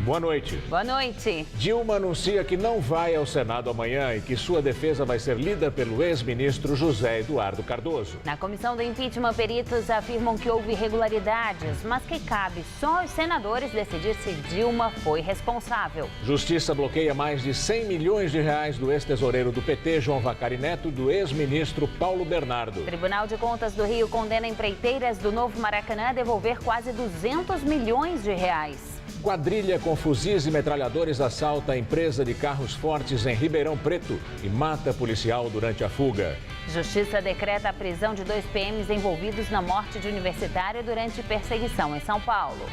Boa noite. Boa noite. Dilma anuncia que não vai ao Senado amanhã e que sua defesa vai ser lida pelo ex-ministro José Eduardo Cardoso. Na comissão do impeachment, peritos afirmam que houve irregularidades, mas que cabe só aos senadores decidir se Dilma foi responsável. Justiça bloqueia mais de 100 milhões de reais do ex-tesoureiro do PT, João Vacari Neto, e do ex-ministro Paulo Bernardo. Tribunal de Contas do Rio condena empreiteiras do Novo Maracanã a devolver quase 200 milhões de reais. Quadrilha com fuzis e metralhadores assalta a empresa de carros fortes em Ribeirão Preto e mata policial durante a fuga. Justiça decreta a prisão de 2 PMs envolvidos na morte de universitário durante perseguição em São Paulo.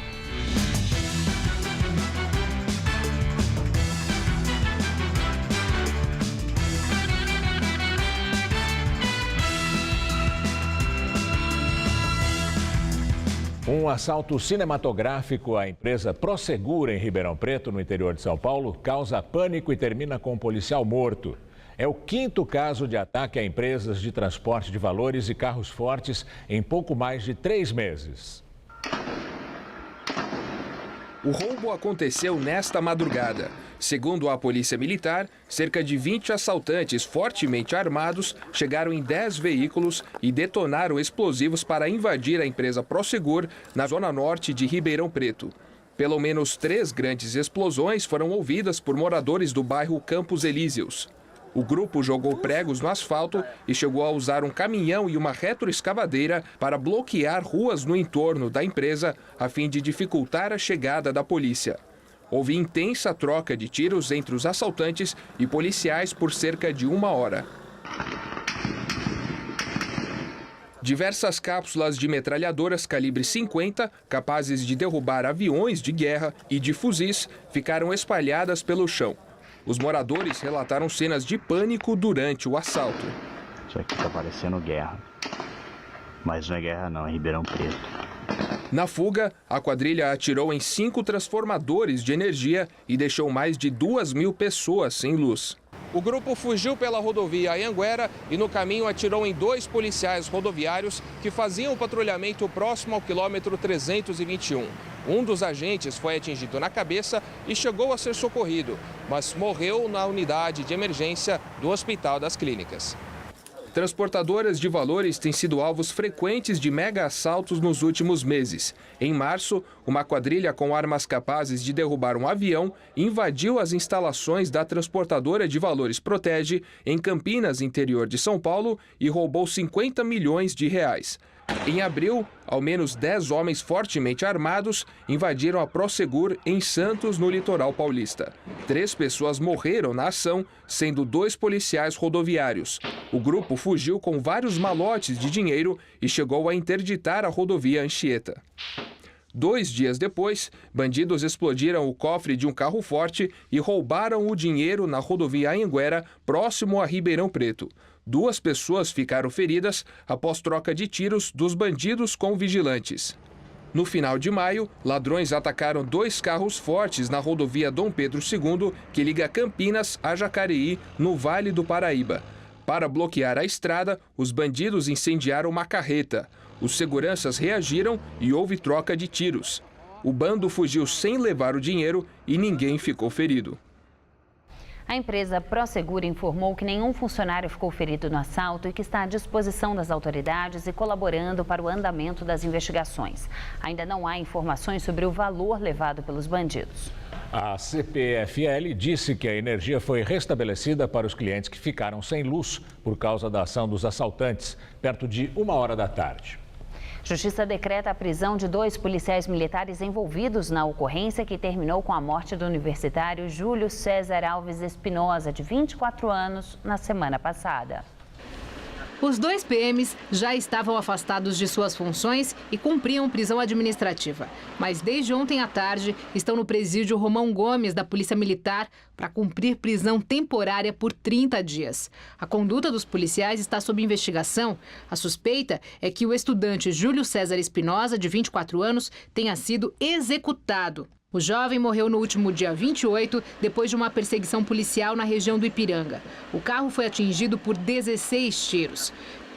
Um assalto cinematográfico à empresa Prosegur em Ribeirão Preto, no interior de São Paulo, causa pânico e termina com um policial morto. É o 5º caso de ataque a empresas de transporte de valores e carros fortes em pouco mais de 3 meses. O roubo aconteceu nesta madrugada. Segundo a Polícia Militar, cerca de 20 assaltantes fortemente armados chegaram em 10 veículos e detonaram explosivos para invadir a empresa Prosegur na zona norte de Ribeirão Preto. Pelo menos 3 grandes explosões foram ouvidas por moradores do bairro Campos Elíseos. O grupo jogou pregos no asfalto e chegou a usar um caminhão e uma retroescavadeira para bloquear ruas no entorno da empresa, a fim de dificultar a chegada da polícia. Houve intensa troca de tiros entre os assaltantes e policiais por cerca de 1 hora. Diversas cápsulas de metralhadoras calibre 50, capazes de derrubar aviões de guerra e de fuzis, ficaram espalhadas pelo chão. Os moradores relataram cenas de pânico durante o assalto. Isso aqui tá parecendo guerra. Mas não é guerra não, é Ribeirão Preto. Na fuga, a quadrilha atirou em 5 transformadores de energia e deixou mais de 2.000 pessoas sem luz. O grupo fugiu pela rodovia Anhanguera e no caminho atirou em 2 policiais rodoviários que faziam o patrulhamento próximo ao quilômetro 321. Um dos agentes foi atingido na cabeça e chegou a ser socorrido, mas morreu na unidade de emergência do Hospital das Clínicas. Transportadoras de valores têm sido alvos frequentes de mega assaltos nos últimos meses. Em março, uma quadrilha com armas capazes de derrubar um avião invadiu as instalações da transportadora de valores Protege, em Campinas, interior de São Paulo, e roubou 50 milhões de reais. Em abril, ao menos 10 homens fortemente armados invadiram a Prosegur em Santos, no litoral paulista. 3 pessoas morreram na ação, sendo 2 policiais rodoviários. O grupo fugiu com vários malotes de dinheiro e chegou a interditar a rodovia Anchieta. 2 dias depois, bandidos explodiram o cofre de um carro forte e roubaram o dinheiro na rodovia Anhanguera, próximo a Ribeirão Preto. 2 pessoas ficaram feridas após troca de tiros dos bandidos com vigilantes. No final de maio, ladrões atacaram 2 carros fortes na rodovia Dom Pedro II, que liga Campinas a Jacareí, no Vale do Paraíba. Para bloquear a estrada, os bandidos incendiaram uma carreta. Os seguranças reagiram e houve troca de tiros. O bando fugiu sem levar o dinheiro e ninguém ficou ferido. A empresa Prosegur informou que nenhum funcionário ficou ferido no assalto e que está à disposição das autoridades e colaborando para o andamento das investigações. Ainda não há informações sobre o valor levado pelos bandidos. A CPFL disse que a energia foi restabelecida para os clientes que ficaram sem luz por causa da ação dos assaltantes, perto de 1h da tarde. Justiça decreta a prisão de 2 policiais militares envolvidos na ocorrência que terminou com a morte do universitário Júlio César Alves Espinosa, de 24 anos, na semana passada. Os 2 PMs já estavam afastados de suas funções e cumpriam prisão administrativa. Mas desde ontem à tarde estão no presídio Romão Gomes da Polícia Militar para cumprir prisão temporária por 30 dias. A conduta dos policiais está sob investigação. A suspeita é que o estudante Júlio César Espinosa, de 24 anos, tenha sido executado. O jovem morreu no último dia 28, depois de uma perseguição policial na região do Ipiranga. O carro foi atingido por 16 tiros.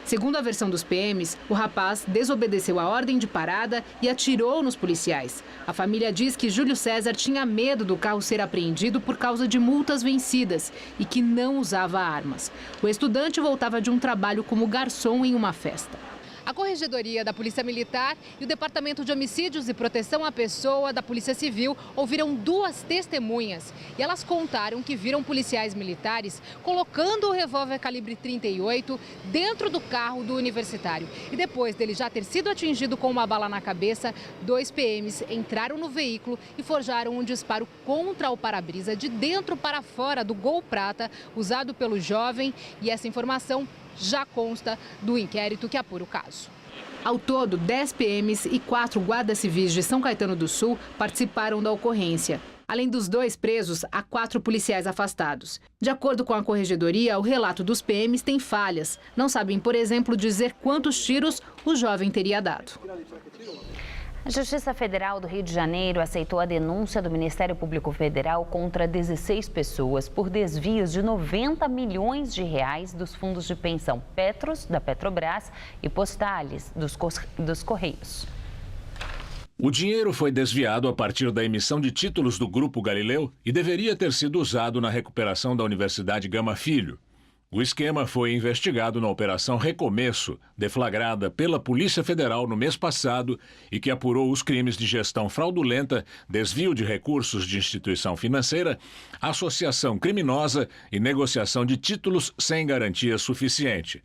Segundo a versão dos PMs, o rapaz desobedeceu a ordem de parada e atirou nos policiais. A família diz que Júlio César tinha medo do carro ser apreendido por causa de multas vencidas e que não usava armas. O estudante voltava de um trabalho como garçom em uma festa. A Corregedoria da Polícia Militar e o Departamento de Homicídios e Proteção à Pessoa da Polícia Civil ouviram 2 testemunhas. E elas contaram que viram policiais militares colocando o revólver calibre 38 dentro do carro do universitário. E depois dele já ter sido atingido com uma bala na cabeça, 2 PMs entraram no veículo e forjaram um disparo contra o para-brisa de dentro para fora do Gol Prata, usado pelo jovem. E essa informação já consta do inquérito que apura o caso. Ao todo, 10 PMs e 4 guardas civis de São Caetano do Sul participaram da ocorrência. Além dos 2 presos, há 4 policiais afastados. De acordo com a Corregedoria, o relato dos PMs tem falhas. Não sabem, por exemplo, dizer quantos tiros o jovem teria dado. A Justiça Federal do Rio de Janeiro aceitou a denúncia do Ministério Público Federal contra 16 pessoas por desvios de 90 milhões de reais dos fundos de pensão Petros, da Petrobras, e Postales, dos Correios. O dinheiro foi desviado a partir da emissão de títulos do Grupo Galileu e deveria ter sido usado na recuperação da Universidade Gama Filho. O esquema foi investigado na Operação Recomeço, deflagrada pela Polícia Federal no mês passado e que apurou os crimes de gestão fraudulenta, desvio de recursos de instituição financeira, associação criminosa e negociação de títulos sem garantia suficiente.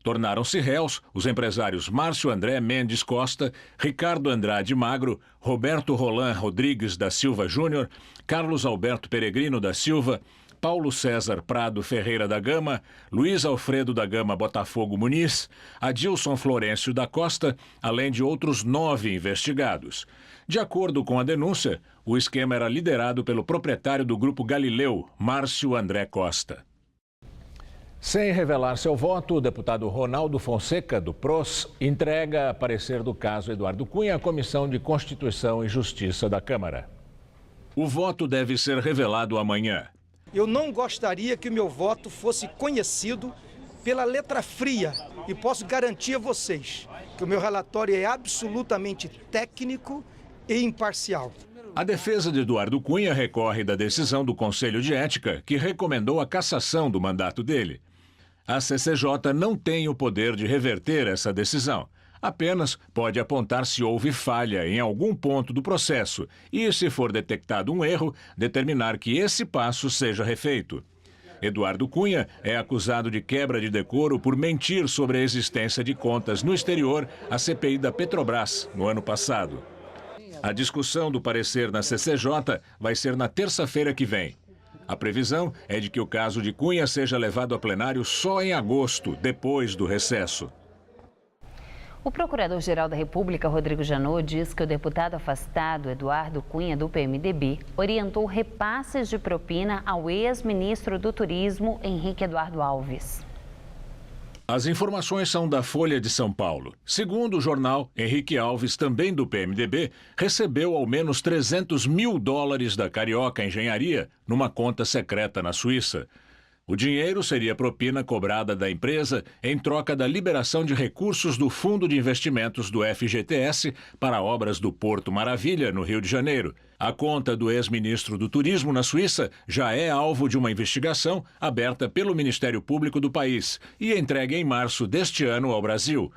Tornaram-se réus os empresários Márcio André Mendes Costa, Ricardo Andrade Magro, Roberto Rolan Rodrigues da Silva Júnior, Carlos Alberto Peregrino da Silva, Paulo César Prado Ferreira da Gama, Luiz Alfredo da Gama Botafogo Muniz, Adilson Florencio da Costa, além de outros 9 investigados. De acordo com a denúncia, o esquema era liderado pelo proprietário do Grupo Galileu, Márcio André Costa. Sem revelar seu voto, o deputado Ronaldo Fonseca, do PROS, entrega parecer do caso Eduardo Cunha à Comissão de Constituição e Justiça da Câmara. O voto deve ser revelado amanhã. Eu não gostaria que o meu voto fosse conhecido pela letra fria e posso garantir a vocês que o meu relatório é absolutamente técnico e imparcial. A defesa de Eduardo Cunha recorre da decisão do Conselho de Ética, que recomendou a cassação do mandato dele. A CCJ não tem o poder de reverter essa decisão. Apenas pode apontar se houve falha em algum ponto do processo e, se for detectado um erro, determinar que esse passo seja refeito. Eduardo Cunha é acusado de quebra de decoro por mentir sobre a existência de contas no exterior à CPI da Petrobras no ano passado. A discussão do parecer na CCJ vai ser na terça-feira que vem. A previsão é de que o caso de Cunha seja levado a plenário só em agosto, depois do recesso. O Procurador-Geral da República, Rodrigo Janot, diz que o deputado afastado, Eduardo Cunha, do PMDB, orientou repasses de propina ao ex-ministro do Turismo, Henrique Eduardo Alves. As informações são da Folha de São Paulo. Segundo o jornal, Henrique Alves, também do PMDB, recebeu ao menos $300 mil da Carioca Engenharia numa conta secreta na Suíça. O dinheiro seria propina cobrada da empresa em troca da liberação de recursos do Fundo de Investimentos do FGTS para obras do Porto Maravilha, no Rio de Janeiro. A conta do ex-ministro do Turismo na Suíça já é alvo de uma investigação aberta pelo Ministério Público do país e entregue em março deste ano ao Brasil.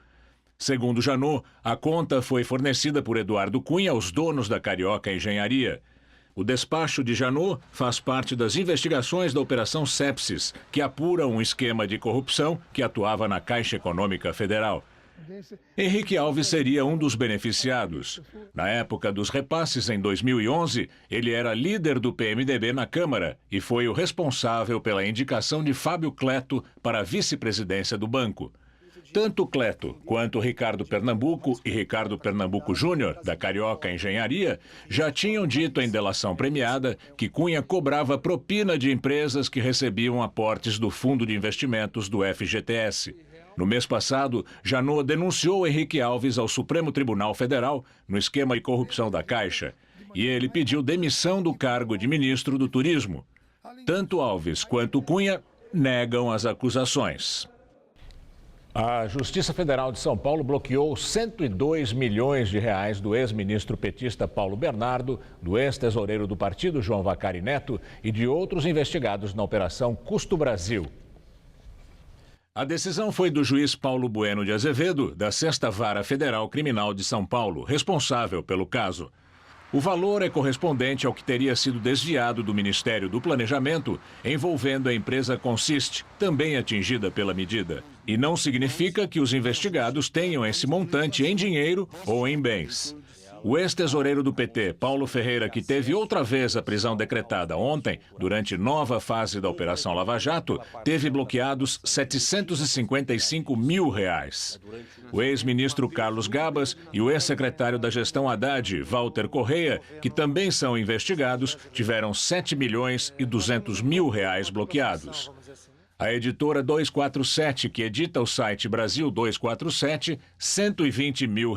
Segundo Janot, a conta foi fornecida por Eduardo Cunha aos donos da Carioca Engenharia. O despacho de Janot faz parte das investigações da Operação Sepsis, que apura um esquema de corrupção que atuava na Caixa Econômica Federal. Henrique Alves seria um dos beneficiados. Na época dos repasses, em 2011, ele era líder do PMDB na Câmara e foi o responsável pela indicação de Fábio Cleto para a vice-presidência do banco. Tanto Cleto quanto Ricardo Pernambuco e Ricardo Pernambuco Júnior, da Carioca Engenharia, já tinham dito em delação premiada que Cunha cobrava propina de empresas que recebiam aportes do Fundo de Investimentos do FGTS. No mês passado, Janot denunciou Henrique Alves ao Supremo Tribunal Federal no esquema de corrupção da Caixa. E ele pediu demissão do cargo de ministro do Turismo. Tanto Alves quanto Cunha negam as acusações. A Justiça Federal de São Paulo bloqueou 102 milhões de reais do ex-ministro petista Paulo Bernardo, do ex-tesoureiro do partido João Vacari Neto e de outros investigados na Operação Custo Brasil. A decisão foi do juiz Paulo Bueno de Azevedo, da 6ª Vara Federal Criminal de São Paulo, responsável pelo caso. O valor é correspondente ao que teria sido desviado do Ministério do Planejamento, envolvendo a empresa Consist, também atingida pela medida. E não significa que os investigados tenham esse montante em dinheiro ou em bens. O ex-tesoureiro do PT, Paulo Ferreira, que teve outra vez a prisão decretada ontem, durante nova fase da Operação Lava Jato, teve bloqueados R$ 755 mil. O ex-ministro Carlos Gabas e o ex-secretário da gestão Haddad, Walter Correia, que também são investigados, tiveram R$ 7 milhões e 200 mil bloqueados. A editora 247, que edita o site Brasil 247, R$ 120 mil.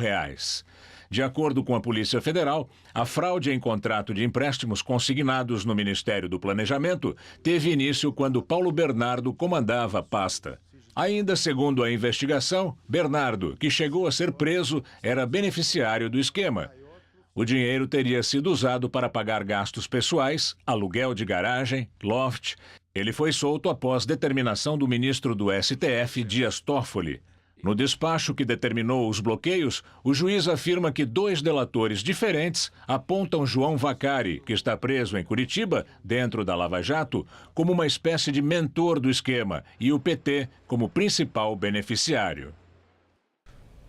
De acordo com a Polícia Federal, a fraude em contrato de empréstimos consignados no Ministério do Planejamento teve início quando Paulo Bernardo comandava a pasta. Ainda segundo a investigação, Bernardo, que chegou a ser preso, era beneficiário do esquema. O dinheiro teria sido usado para pagar gastos pessoais, aluguel de garagem, loft. Ele foi solto após determinação do ministro do STF, Dias Toffoli. No despacho que determinou os bloqueios, o juiz afirma que 2 delatores diferentes apontam João Vacari, que está preso em Curitiba, dentro da Lava Jato, como uma espécie de mentor do esquema e o PT como principal beneficiário.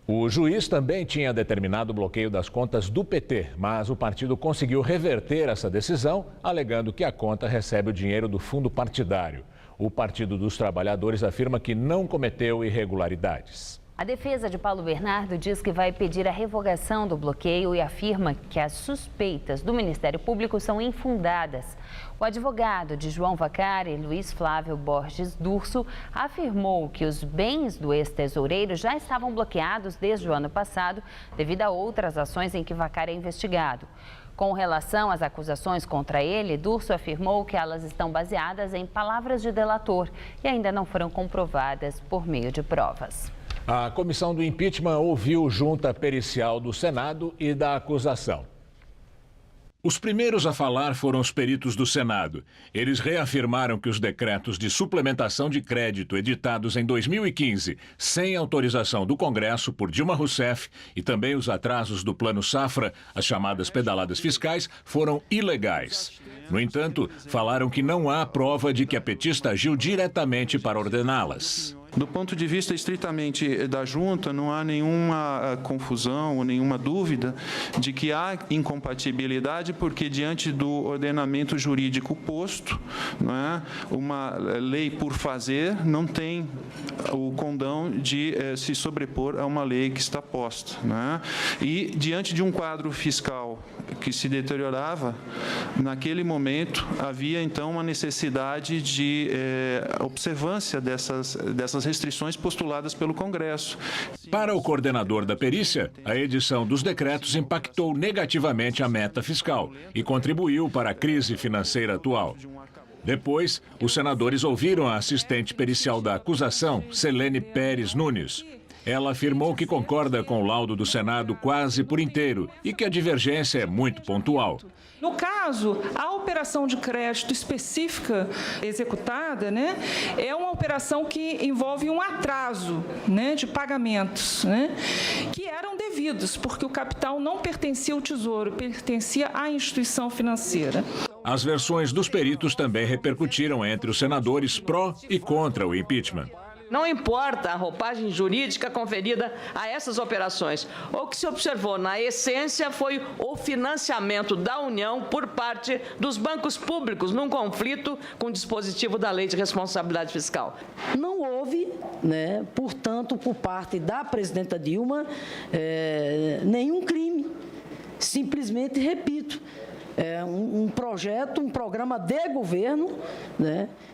O juiz também tinha determinado o bloqueio das contas do PT, mas o partido conseguiu reverter essa decisão, alegando que a conta recebe o dinheiro do fundo partidário. O Partido dos Trabalhadores afirma que não cometeu irregularidades. A defesa de Paulo Bernardo diz que vai pedir a revogação do bloqueio e afirma que as suspeitas do Ministério Público são infundadas. O advogado de João Vacari, Luiz Flávio Borges Durso, afirmou que os bens do ex-tesoureiro já estavam bloqueados desde o ano passado, devido a outras ações em que Vacari é investigado. Com relação às acusações contra ele, Durso afirmou que elas estão baseadas em palavras de delator e ainda não foram comprovadas por meio de provas. A comissão do impeachment ouviu junta pericial do Senado e da acusação. Os primeiros a falar foram os peritos do Senado. Eles reafirmaram que os decretos de suplementação de crédito editados em 2015, sem autorização do Congresso por Dilma Rousseff, e também os atrasos do Plano Safra, as chamadas pedaladas fiscais, foram ilegais. No entanto, falaram que não há prova de que a petista agiu diretamente para ordená-las. Do ponto de vista estritamente da junta, não há nenhuma confusão ou nenhuma dúvida de que há incompatibilidade, porque diante do ordenamento jurídico posto, não é, uma lei por fazer não tem o condão de se sobrepor a uma lei que está posta. Não é? E diante de um quadro fiscal que se deteriorava, naquele momento havia então uma necessidade de observância dessas restrições postuladas pelo Congresso. Para o coordenador da perícia, a edição dos decretos impactou negativamente a meta fiscal e contribuiu para a crise financeira atual. Depois, os senadores ouviram a assistente pericial da acusação, Selene Pérez Nunes. Ela afirmou que concorda com o laudo do Senado quase por inteiro e que a divergência é muito pontual. No caso, a operação de crédito específica executada, é uma operação que envolve um atraso, de pagamentos, que eram devidos, porque o capital não pertencia ao Tesouro, pertencia à instituição financeira. As versões dos peritos também repercutiram entre os senadores pró e contra o impeachment. Não importa a roupagem jurídica conferida a essas operações. O que se observou, na essência, foi o financiamento da União por parte dos bancos públicos num conflito com o dispositivo da Lei de Responsabilidade Fiscal. Não houve, portanto, por parte da presidenta Dilma, nenhum crime. Simplesmente, repito, um projeto, um programa de governo,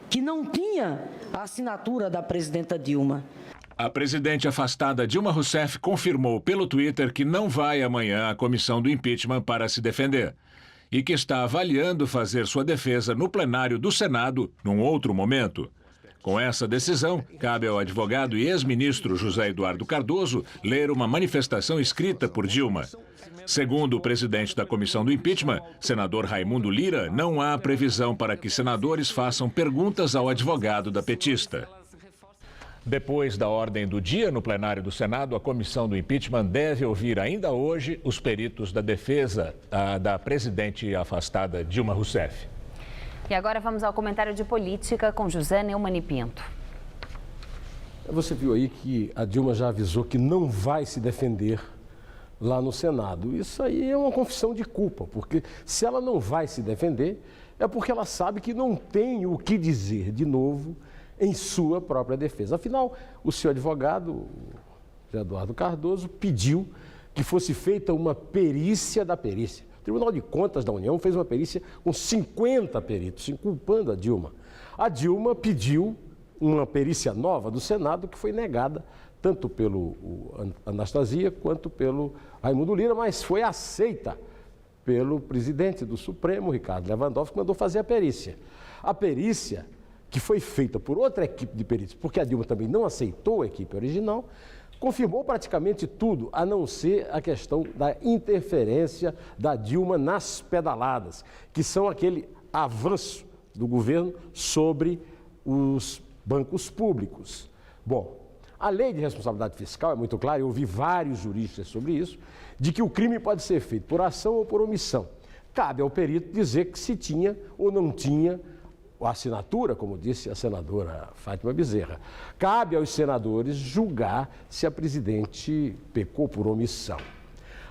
que não tinha a assinatura da presidenta Dilma. A presidente afastada Dilma Rousseff confirmou pelo Twitter que não vai amanhã à comissão do impeachment para se defender e que está avaliando fazer sua defesa no plenário do Senado num outro momento. Com essa decisão, cabe ao advogado e ex-ministro José Eduardo Cardoso ler uma manifestação escrita por Dilma. Segundo o presidente da comissão do impeachment, senador Raimundo Lira, não há previsão para que senadores façam perguntas ao advogado da petista. Depois da ordem do dia no plenário do Senado, a comissão do impeachment deve ouvir ainda hoje os peritos da defesa da presidente afastada Dilma Rousseff. E agora vamos ao comentário de política com José Neumann e Pinto. Você viu aí que a Dilma já avisou que não vai se defender lá no Senado. Isso aí é uma confissão de culpa, porque se ela não vai se defender, é porque ela sabe que não tem o que dizer de novo em sua própria defesa. Afinal, o seu advogado, José Eduardo Cardoso, pediu que fosse feita uma perícia da perícia. O Tribunal de Contas da União fez uma perícia com 50 peritos, inculpando a Dilma. A Dilma pediu uma perícia nova do Senado que foi negada tanto pelo Anastasia quanto pelo Raimundo Lira, mas foi aceita pelo presidente do Supremo, Ricardo Lewandowski, que mandou fazer a perícia. A perícia, que foi feita por outra equipe de peritos, porque a Dilma também não aceitou a equipe original, confirmou praticamente tudo, a não ser a questão da interferência da Dilma nas pedaladas, que são aquele avanço do governo sobre os bancos públicos. Bom, a lei de responsabilidade fiscal é muito clara, eu ouvi vários juristas sobre isso, de que o crime pode ser feito por ação ou por omissão. Cabe ao perito dizer que se tinha ou não tinha a assinatura, como disse a senadora Fátima Bezerra. Cabe aos senadores julgar se a presidente pecou por omissão.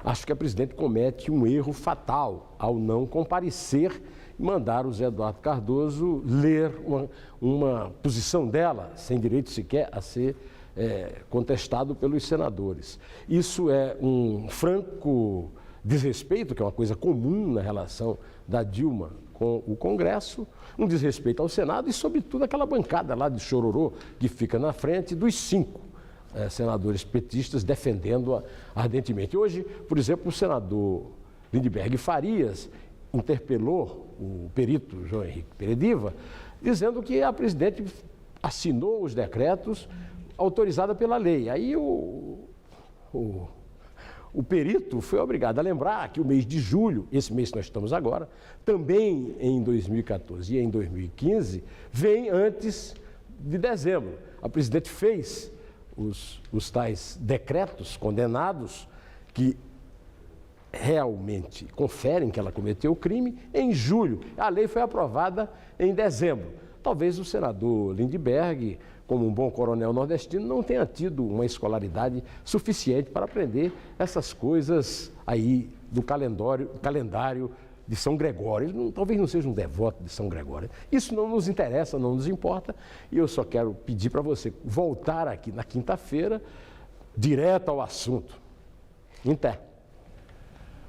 Acho que a presidente comete um erro fatal ao não comparecer e mandar o José Eduardo Cardoso ler uma posição dela, sem direito sequer a ser contestado pelos senadores. Isso é um franco desrespeito, que é uma coisa comum na relação da Dilma com o Congresso, um desrespeito ao Senado e, sobretudo, aquela bancada lá de chororô que fica na frente dos 5 senadores petistas defendendo-a ardentemente. Hoje, por exemplo, o senador Lindbergh Farias interpelou o perito João Henrique Perediva, dizendo que a presidente assinou os decretos autorizados pela lei. Aí o perito foi obrigado a lembrar que o mês de julho, esse mês que nós estamos agora, também em 2014 e em 2015, vem antes de dezembro. A presidente fez os tais decretos condenados que realmente conferem que ela cometeu o crime em julho. A lei foi aprovada em dezembro. Talvez o senador Lindbergh, como um bom coronel nordestino, não tenha tido uma escolaridade suficiente para aprender essas coisas aí do calendário de São Gregório. Ele talvez não seja um devoto de São Gregório. Isso não nos interessa, não nos importa. E eu só quero pedir para você voltar aqui na quinta-feira, direto ao assunto. Inter.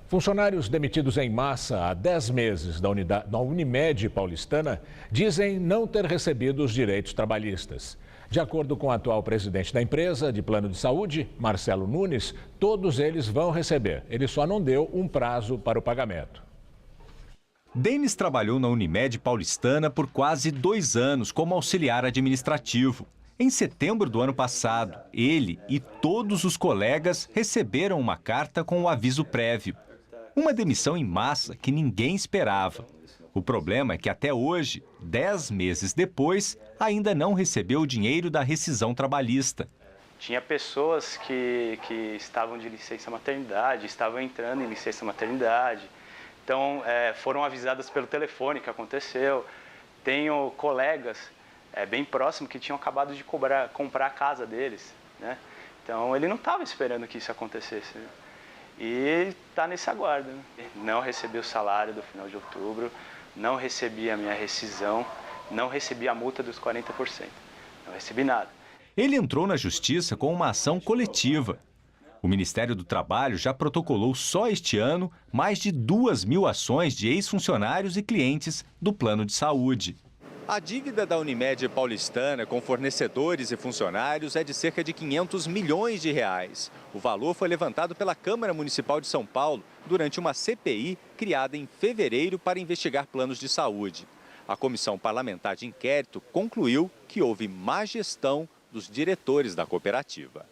Funcionários demitidos em massa há 10 meses da Unimed paulistana dizem não ter recebido os direitos trabalhistas. De acordo com o atual presidente da empresa de plano de saúde, Marcelo Nunes, todos eles vão receber. Ele só não deu um prazo para o pagamento. Denis trabalhou na Unimed paulistana por quase 2 anos como auxiliar administrativo. Em setembro do ano passado, ele e todos os colegas receberam uma carta com o aviso prévio. Uma demissão em massa que ninguém esperava. O problema é que até hoje, 10 meses depois, ainda não recebeu o dinheiro da rescisão trabalhista. Tinha pessoas que estavam de licença maternidade, estavam entrando em licença maternidade. Então, foram avisadas pelo telefone que aconteceu. Tenho colegas bem próximos que tinham acabado de comprar a casa deles, né? Então, ele não estava esperando que isso acontecesse, né? E está nesse aguardo, né? Não recebi o salário do final de outubro, não recebi a minha rescisão, não recebi a multa dos 40%. Não recebi nada. Ele entrou na justiça com uma ação coletiva. O Ministério do Trabalho já protocolou só este ano mais de 2.000 ações de ex-funcionários e clientes do plano de saúde. A dívida da Unimed paulistana com fornecedores e funcionários é de cerca de 500 milhões de reais. O valor foi levantado pela Câmara Municipal de São Paulo durante uma CPI criada em fevereiro para investigar planos de saúde. A comissão parlamentar de inquérito concluiu que houve má gestão dos diretores da cooperativa.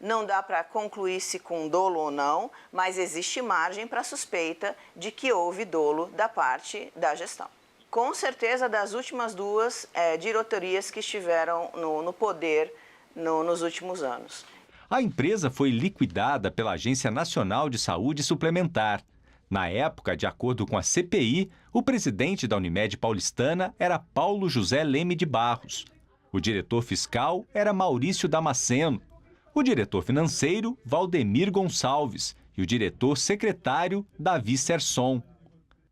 Não dá para concluir se com dolo ou não, mas existe margem para suspeita de que houve dolo da parte da gestão. Com certeza, das últimas duas diretorias que estiveram no poder nos últimos anos. A empresa foi liquidada pela Agência Nacional de Saúde Suplementar. Na época, de acordo com a CPI, o presidente da Unimed Paulistana era Paulo José Leme de Barros. O diretor fiscal era Maurício Damasceno. O diretor financeiro, Valdemir Gonçalves, e o diretor secretário, Davi Serson.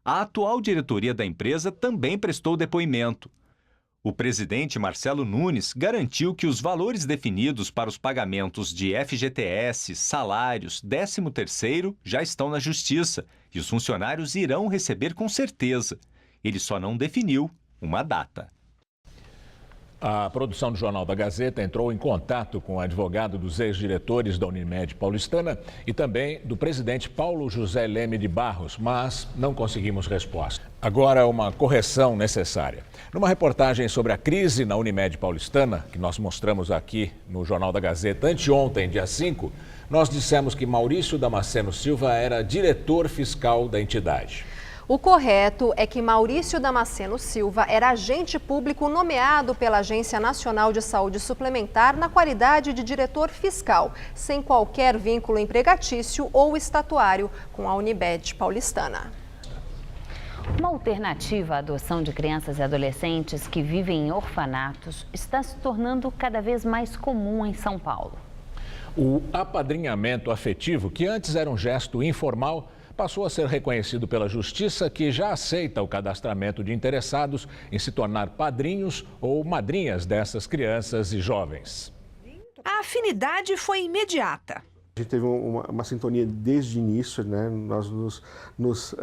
A atual diretoria da empresa também prestou depoimento. O presidente Marcelo Nunes garantiu que os valores definidos para os pagamentos de FGTS, salários, 13º já estão na Justiça e os funcionários irão receber com certeza. Ele só não definiu uma data. A produção do Jornal da Gazeta entrou em contato com o advogado dos ex-diretores da Unimed Paulistana e também do presidente Paulo José Leme de Barros, mas não conseguimos resposta. Agora, uma correção necessária. Numa reportagem sobre a crise na Unimed Paulistana, que nós mostramos aqui no Jornal da Gazeta anteontem, dia 5, nós dissemos que Maurício Damasceno Silva era diretor fiscal da entidade. O correto é que Maurício Damasceno Silva era agente público nomeado pela Agência Nacional de Saúde Suplementar na qualidade de diretor fiscal, sem qualquer vínculo empregatício ou estatuário com a Unimed Paulistana. Uma alternativa à adoção de crianças e adolescentes que vivem em orfanatos está se tornando cada vez mais comum em São Paulo. O apadrinhamento afetivo, que antes era um gesto informal, passou a ser reconhecido pela Justiça, que já aceita o cadastramento de interessados em se tornar padrinhos ou madrinhas dessas crianças e jovens. A afinidade foi imediata. A gente teve uma sintonia desde o início, né? Nós nos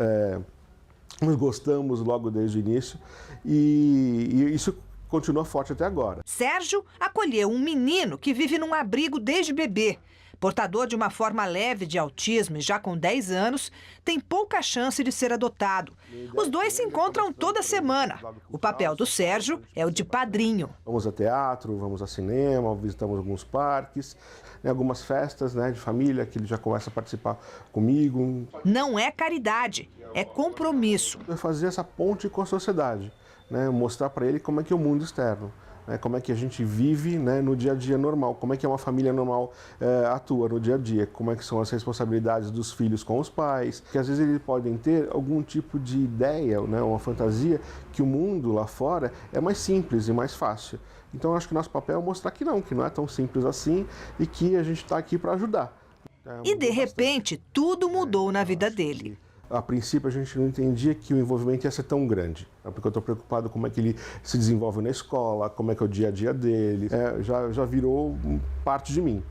gostamos logo desde o início e isso continua forte até agora. Sérgio acolheu um menino que vive num abrigo desde bebê. Portador de uma forma leve de autismo e já com 10 anos, tem pouca chance de ser adotado. Os dois se encontram toda semana. O papel do Sérgio é o de padrinho. Vamos a teatro, vamos a cinema, visitamos alguns parques, algumas festas, de família que ele já começa a participar comigo. Não é caridade, é compromisso. É fazer essa ponte com a sociedade, mostrar para ele como é que é o mundo externo. Como é que a gente vive no dia a dia normal, como é que uma família normal atua no dia a dia, como é que são as responsabilidades dos filhos com os pais, que às vezes eles podem ter algum tipo de ideia, uma fantasia que o mundo lá fora é mais simples e mais fácil. Então eu acho que o nosso papel é mostrar que não é tão simples assim e que a gente está aqui para ajudar. E de repente tudo mudou na vida dele. A princípio, a gente não entendia que o envolvimento ia ser tão grande, porque eu estou preocupado como é que ele se desenvolve na escola, como é que é o dia a dia dele, já virou parte de mim.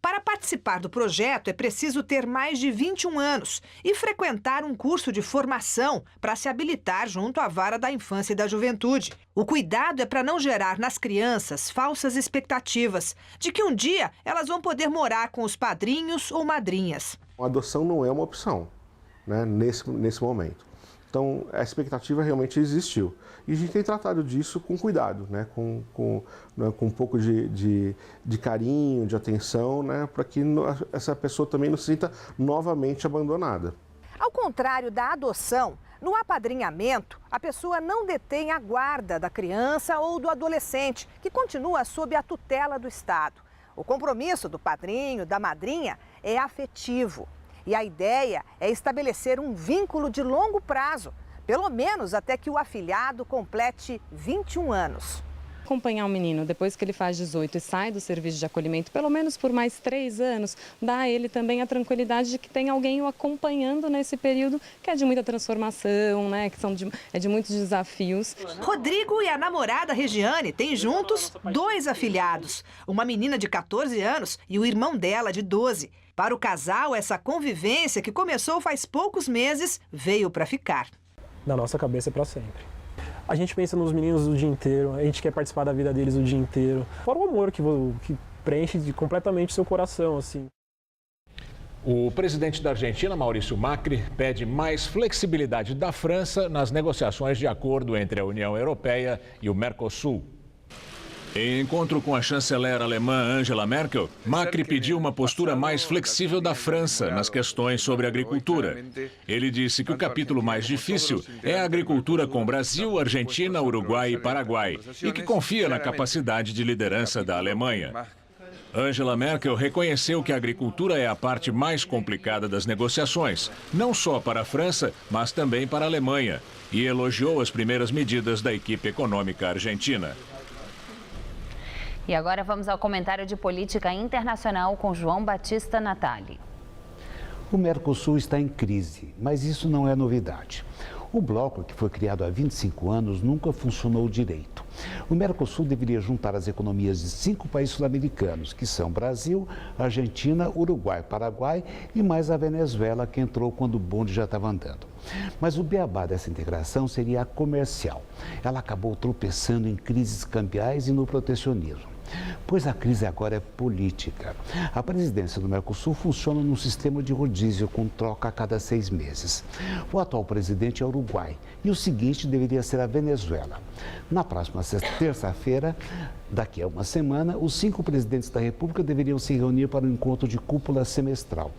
Para participar do projeto, é preciso ter mais de 21 anos e frequentar um curso de formação para se habilitar junto à Vara da Infância e da Juventude. O cuidado é para não gerar nas crianças falsas expectativas de que um dia elas vão poder morar com os padrinhos ou madrinhas. A adoção não é uma opção. Nesse momento. Então, a expectativa realmente existiu. E a gente tem tratado disso com cuidado, com um pouco de carinho, de atenção, para que essa pessoa também não se sinta novamente abandonada. Ao contrário da adoção, no apadrinhamento, a pessoa não detém a guarda da criança ou do adolescente, que continua sob a tutela do Estado. O compromisso do padrinho, da madrinha, é afetivo. E a ideia é estabelecer um vínculo de longo prazo, pelo menos até que o afilhado complete 21 anos. Acompanhar o menino depois que ele faz 18 e sai do serviço de acolhimento, pelo menos por mais 3 anos, dá a ele também a tranquilidade de que tem alguém o acompanhando nesse período que é de muita transformação, que é de muitos desafios. Rodrigo e a namorada Regiane têm juntos 2 afilhados, uma menina de 14 anos e o irmão dela de 12. Para o casal, essa convivência, que começou faz poucos meses, veio para ficar. Na nossa cabeça é para sempre. A gente pensa nos meninos o dia inteiro, a gente quer participar da vida deles o dia inteiro. Fora o amor que preenche completamente seu coração, assim. O presidente da Argentina, Maurício Macri, pede mais flexibilidade da França nas negociações de acordo entre a União Europeia e o Mercosul. Em encontro com a chanceler alemã Angela Merkel, Macri pediu uma postura mais flexível da França nas questões sobre agricultura. Ele disse que o capítulo mais difícil é a agricultura com Brasil, Argentina, Uruguai e Paraguai, e que confia na capacidade de liderança da Alemanha. Angela Merkel reconheceu que a agricultura é a parte mais complicada das negociações, não só para a França, mas também para a Alemanha, e elogiou as primeiras medidas da equipe econômica argentina. E agora vamos ao comentário de política internacional com João Batista Natali. O Mercosul está em crise, mas isso não é novidade. O bloco, que foi criado há 25 anos, nunca funcionou direito. O Mercosul deveria juntar as economias de 5 países sul-americanos, que são Brasil, Argentina, Uruguai, Paraguai e mais a Venezuela, que entrou quando o bonde já estava andando. Mas o beabá dessa integração seria a comercial. Ela acabou tropeçando em crises cambiais e no protecionismo. Pois a crise agora é política. A presidência do Mercosul funciona num sistema de rodízio com troca a cada 6 meses. O atual presidente é o Uruguai e o seguinte deveria ser a Venezuela. Na próxima terça-feira, daqui a uma semana, os 5 presidentes da República deveriam se reunir para um encontro de cúpula semestral.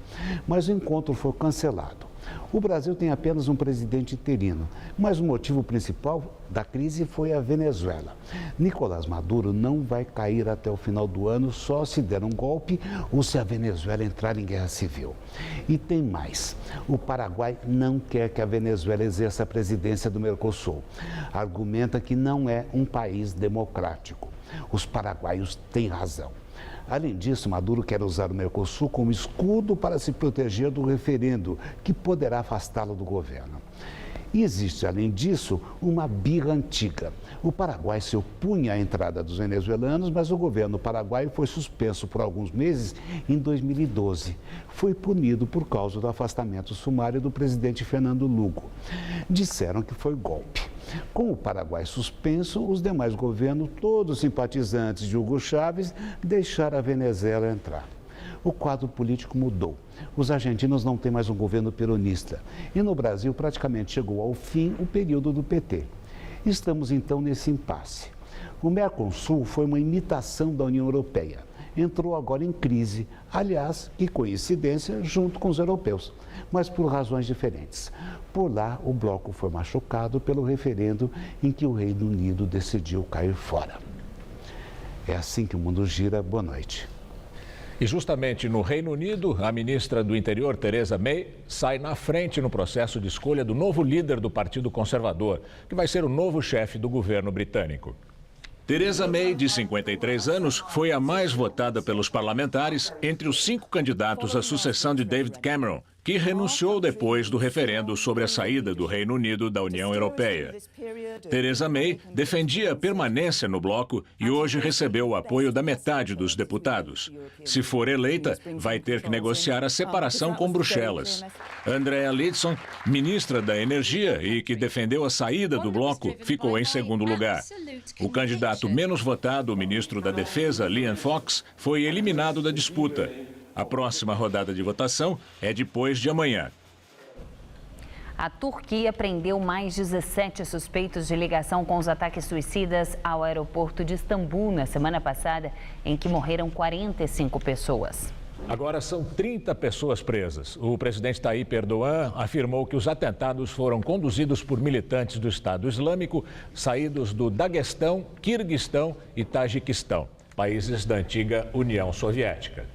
Mas o encontro foi cancelado. O Brasil tem apenas um presidente interino, mas o motivo principal da crise foi a Venezuela. Nicolás Maduro não vai cair até o final do ano só se der um golpe ou se a Venezuela entrar em guerra civil. E tem mais. O Paraguai não quer que a Venezuela exerça a presidência do Mercosul. Argumenta que não é um país democrático. Os paraguaios têm razão. Além disso, Maduro quer usar o Mercosul como escudo para se proteger do referendo, que poderá afastá-lo do governo. E existe, além disso, uma birra antiga. O Paraguai se opunha à entrada dos venezuelanos, mas o governo paraguaio foi suspenso por alguns meses em 2012. Foi punido por causa do afastamento sumário do presidente Fernando Lugo. Disseram que foi golpe. Com o Paraguai suspenso, os demais governos, todos simpatizantes de Hugo Chávez, deixaram a Venezuela entrar. O quadro político mudou. Os argentinos não têm mais um governo peronista. E no Brasil, praticamente chegou ao fim o período do PT. Estamos então nesse impasse. O Mercosul foi uma imitação da União Europeia. Entrou agora em crise, aliás, que coincidência, junto com os europeus, mas por razões diferentes. Por lá, o bloco foi machucado pelo referendo em que o Reino Unido decidiu cair fora. É assim que o mundo gira. Boa noite. E justamente no Reino Unido, a ministra do Interior, Theresa May, sai na frente no processo de escolha do novo líder do Partido Conservador, que vai ser o novo chefe do governo britânico. Theresa May, de 53 anos, foi a mais votada pelos parlamentares entre os 5 candidatos à sucessão de David Cameron, que renunciou depois do referendo sobre a saída do Reino Unido da União Europeia. Theresa May defendia a permanência no bloco e hoje recebeu o apoio da metade dos deputados. Se for eleita, vai ter que negociar a separação com Bruxelas. Andrea Leadsom, ministra da Energia e que defendeu a saída do bloco, ficou em segundo lugar. O candidato menos votado, o ministro da Defesa, Liam Fox, foi eliminado da disputa. A próxima rodada de votação é depois de amanhã. A Turquia prendeu mais 17 suspeitos de ligação com os ataques suicidas ao aeroporto de Istambul na semana passada, em que morreram 45 pessoas. Agora são 30 pessoas presas. O presidente Tayyip Erdogan afirmou que os atentados foram conduzidos por militantes do Estado Islâmico, saídos do Daguestão, Quirguistão e Tajiquistão, países da antiga União Soviética.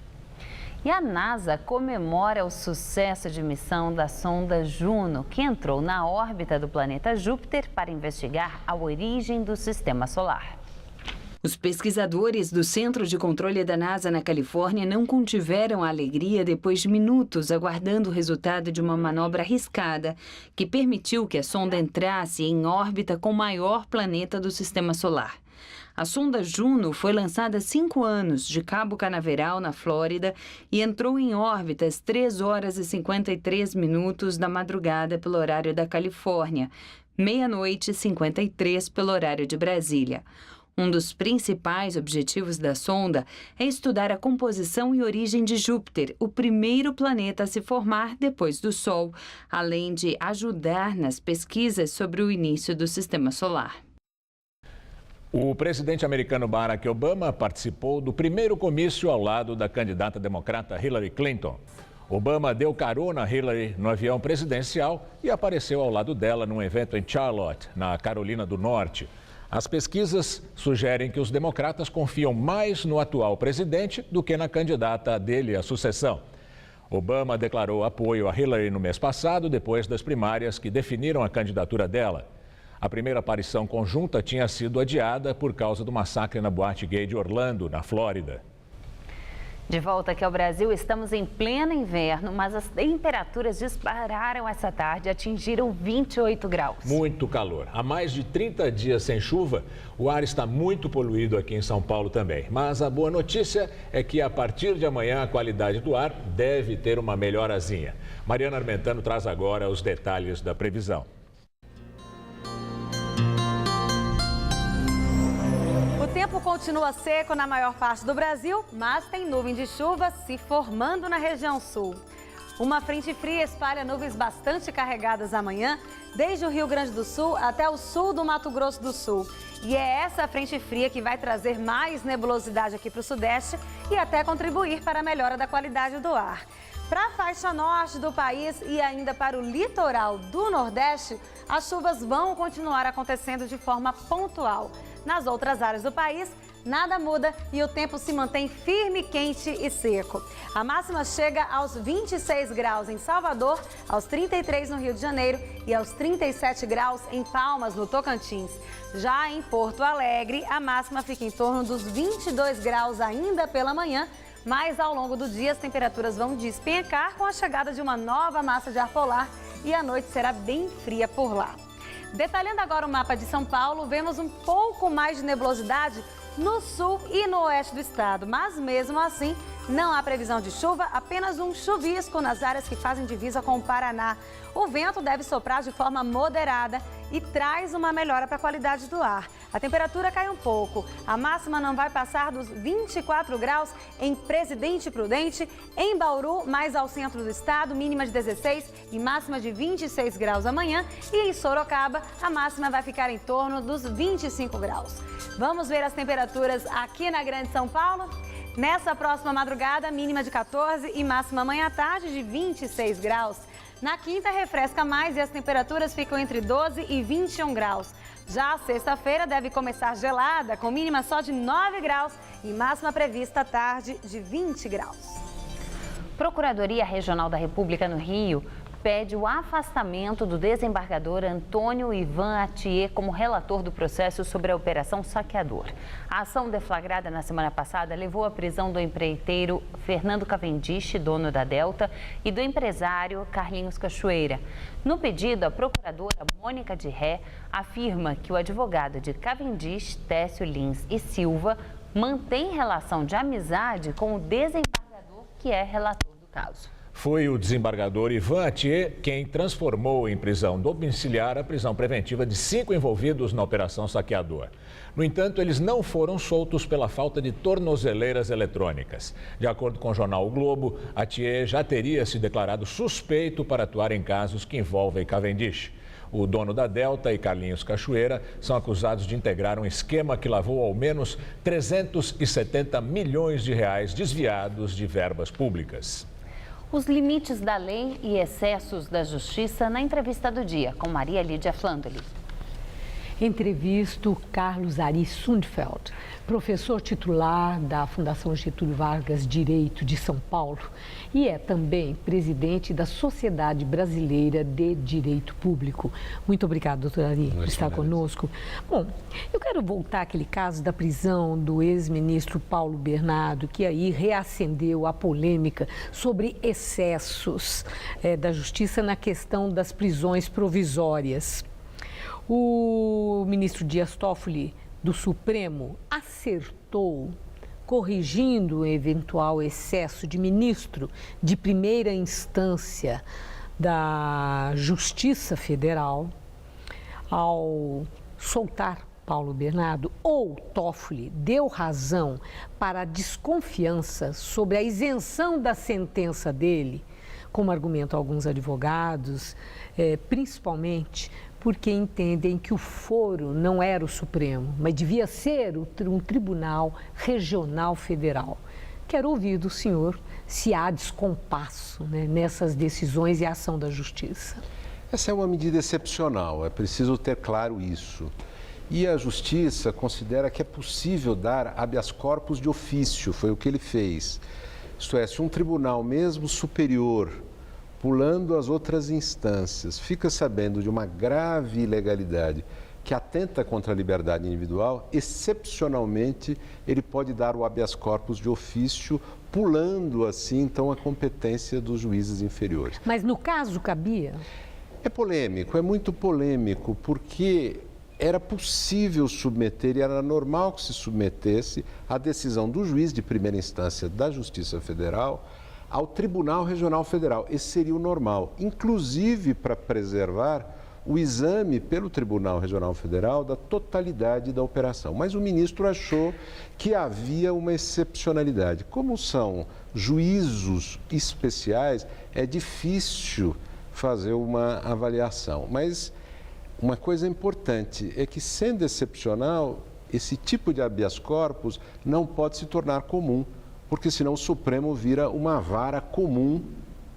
E a NASA comemora o sucesso de missão da sonda Juno, que entrou na órbita do planeta Júpiter para investigar a origem do sistema solar. Os pesquisadores do Centro de Controle da NASA na Califórnia não contiveram a alegria depois de minutos aguardando o resultado de uma manobra arriscada que permitiu que a sonda entrasse em órbita com o maior planeta do sistema solar. A sonda Juno foi lançada há 5 anos de Cabo Canaveral, na Flórida, e entrou em órbita às 3 horas e 53 minutos da madrugada pelo horário da Califórnia, meia-noite e 53 pelo horário de Brasília. Um dos principais objetivos da sonda é estudar a composição e origem de Júpiter, o primeiro planeta a se formar depois do Sol, além de ajudar nas pesquisas sobre o início do Sistema Solar. O presidente americano Barack Obama participou do primeiro comício ao lado da candidata democrata Hillary Clinton. Obama deu carona a Hillary no avião presidencial e apareceu ao lado dela num evento em Charlotte, na Carolina do Norte. As pesquisas sugerem que os democratas confiam mais no atual presidente do que na candidata dele à sucessão. Obama declarou apoio a Hillary no mês passado, depois das primárias que definiram a candidatura dela. A primeira aparição conjunta tinha sido adiada por causa do massacre na boate gay de Orlando, na Flórida. De volta aqui ao Brasil, estamos em pleno inverno, mas as temperaturas dispararam essa tarde e atingiram 28 graus. Muito calor. Há mais de 30 dias sem chuva, o ar está muito poluído aqui em São Paulo também. Mas a boa notícia é que a partir de amanhã a qualidade do ar deve ter uma melhorazinha. Mariana Armentano traz agora os detalhes da previsão. O tempo continua seco na maior parte do Brasil, mas tem nuvem de chuva se formando na região sul. Uma frente fria espalha nuvens bastante carregadas amanhã, desde o Rio Grande do Sul até o sul do Mato Grosso do Sul. E é essa frente fria que vai trazer mais nebulosidade aqui para o sudeste e até contribuir para a melhora da qualidade do ar. Para a faixa norte do país e ainda para o litoral do Nordeste, as chuvas vão continuar acontecendo de forma pontual. Nas outras áreas do país, nada muda e o tempo se mantém firme, quente e seco. A máxima chega aos 26 graus em Salvador, aos 33 no Rio de Janeiro e aos 37 graus em Palmas, no Tocantins. Já em Porto Alegre, a máxima fica em torno dos 22 graus ainda pela manhã, mas ao longo do dia as temperaturas vão despencar com a chegada de uma nova massa de ar polar e a noite será bem fria por lá. Detalhando agora o mapa de São Paulo, vemos um pouco mais de nebulosidade no sul e no oeste do estado, mas mesmo assim não há previsão de chuva, apenas um chuvisco nas áreas que fazem divisa com o Paraná. O vento deve soprar de forma moderada e traz uma melhora para a qualidade do ar. A temperatura cai um pouco, a máxima não vai passar dos 24 graus em Presidente Prudente, em Bauru, mais ao centro do estado, mínima de 16 e máxima de 26 graus amanhã, e em Sorocaba a máxima vai ficar em torno dos 25 graus. Vamos ver as temperaturas aqui na Grande São Paulo? Nessa próxima madrugada, mínima de 14 e máxima amanhã à tarde de 26 graus. Na quinta, refresca mais e as temperaturas ficam entre 12 e 21 graus. Já a sexta-feira deve começar gelada, com mínima só de 9 graus e máxima prevista à tarde de 20 graus. Procuradoria Regional da República no Rio pede o afastamento do desembargador Antônio Ivan Atier como relator do processo sobre a Operação Saqueador. A ação deflagrada na semana passada levou à prisão do empreiteiro Fernando Cavendish, dono da Delta, e do empresário Carlinhos Cachoeira. No pedido, a procuradora Mônica de Ré afirma que o advogado de Cavendish, Técio Lins e Silva, mantém relação de amizade com o desembargador que é relator do caso. Foi o desembargador Ivan Atier quem transformou em prisão domiciliar a prisão preventiva de 5 envolvidos na Operação Saqueador. No entanto, eles não foram soltos pela falta de tornozeleiras eletrônicas. De acordo com o jornal O Globo, Atier já teria se declarado suspeito para atuar em casos que envolvem Cavendish. O dono da Delta e Carlinhos Cachoeira são acusados de integrar um esquema que lavou ao menos 370 milhões de reais desviados de verbas públicas. Os limites da lei e excessos da justiça na entrevista do dia, com Maria Lídia Flandoli. Entrevisto Carlos Ari Sundfeld, professor titular da Fundação Getúlio Vargas Direito de São Paulo e é também presidente da Sociedade Brasileira de Direito Público. Muito obrigada, doutor Ari, por estar conosco. Bom, eu quero voltar àquele caso da prisão do ex-ministro Paulo Bernardo, que aí reacendeu a polêmica sobre excessos da justiça na questão das prisões provisórias. O ministro Dias Toffoli, do Supremo, acertou, corrigindo o eventual excesso de ministro de primeira instância da Justiça Federal, ao soltar Paulo Bernardo, ou Toffoli deu razão para a desconfiança sobre a isenção da sentença dele, como argumentam alguns advogados, principalmente porque entendem que o foro não era o Supremo, mas devia ser um tribunal regional federal. Quero ouvir do senhor se há descompasso, né, nessas decisões e ação da Justiça. Essa é uma medida excepcional, é preciso ter claro isso. E a Justiça considera que é possível dar habeas corpus de ofício, foi o que ele fez. Isto é, se um tribunal mesmo superior, pulando as outras instâncias, fica sabendo de uma grave ilegalidade que atenta contra a liberdade individual, excepcionalmente ele pode dar o habeas corpus de ofício, pulando assim então a competência dos juízes inferiores. Mas no caso cabia? É polêmico, é muito polêmico, porque era possível submeter e era normal que se submetesse a decisão do juiz de primeira instância da Justiça Federal ao Tribunal Regional Federal. Esse seria o normal, inclusive para preservar o exame pelo Tribunal Regional Federal da totalidade da operação. Mas o ministro achou que havia uma excepcionalidade. Como são juízos especiais, é difícil fazer uma avaliação. Mas uma coisa importante é que, sendo excepcional, esse tipo de habeas corpus não pode se tornar comum, porque senão o Supremo vira uma vara comum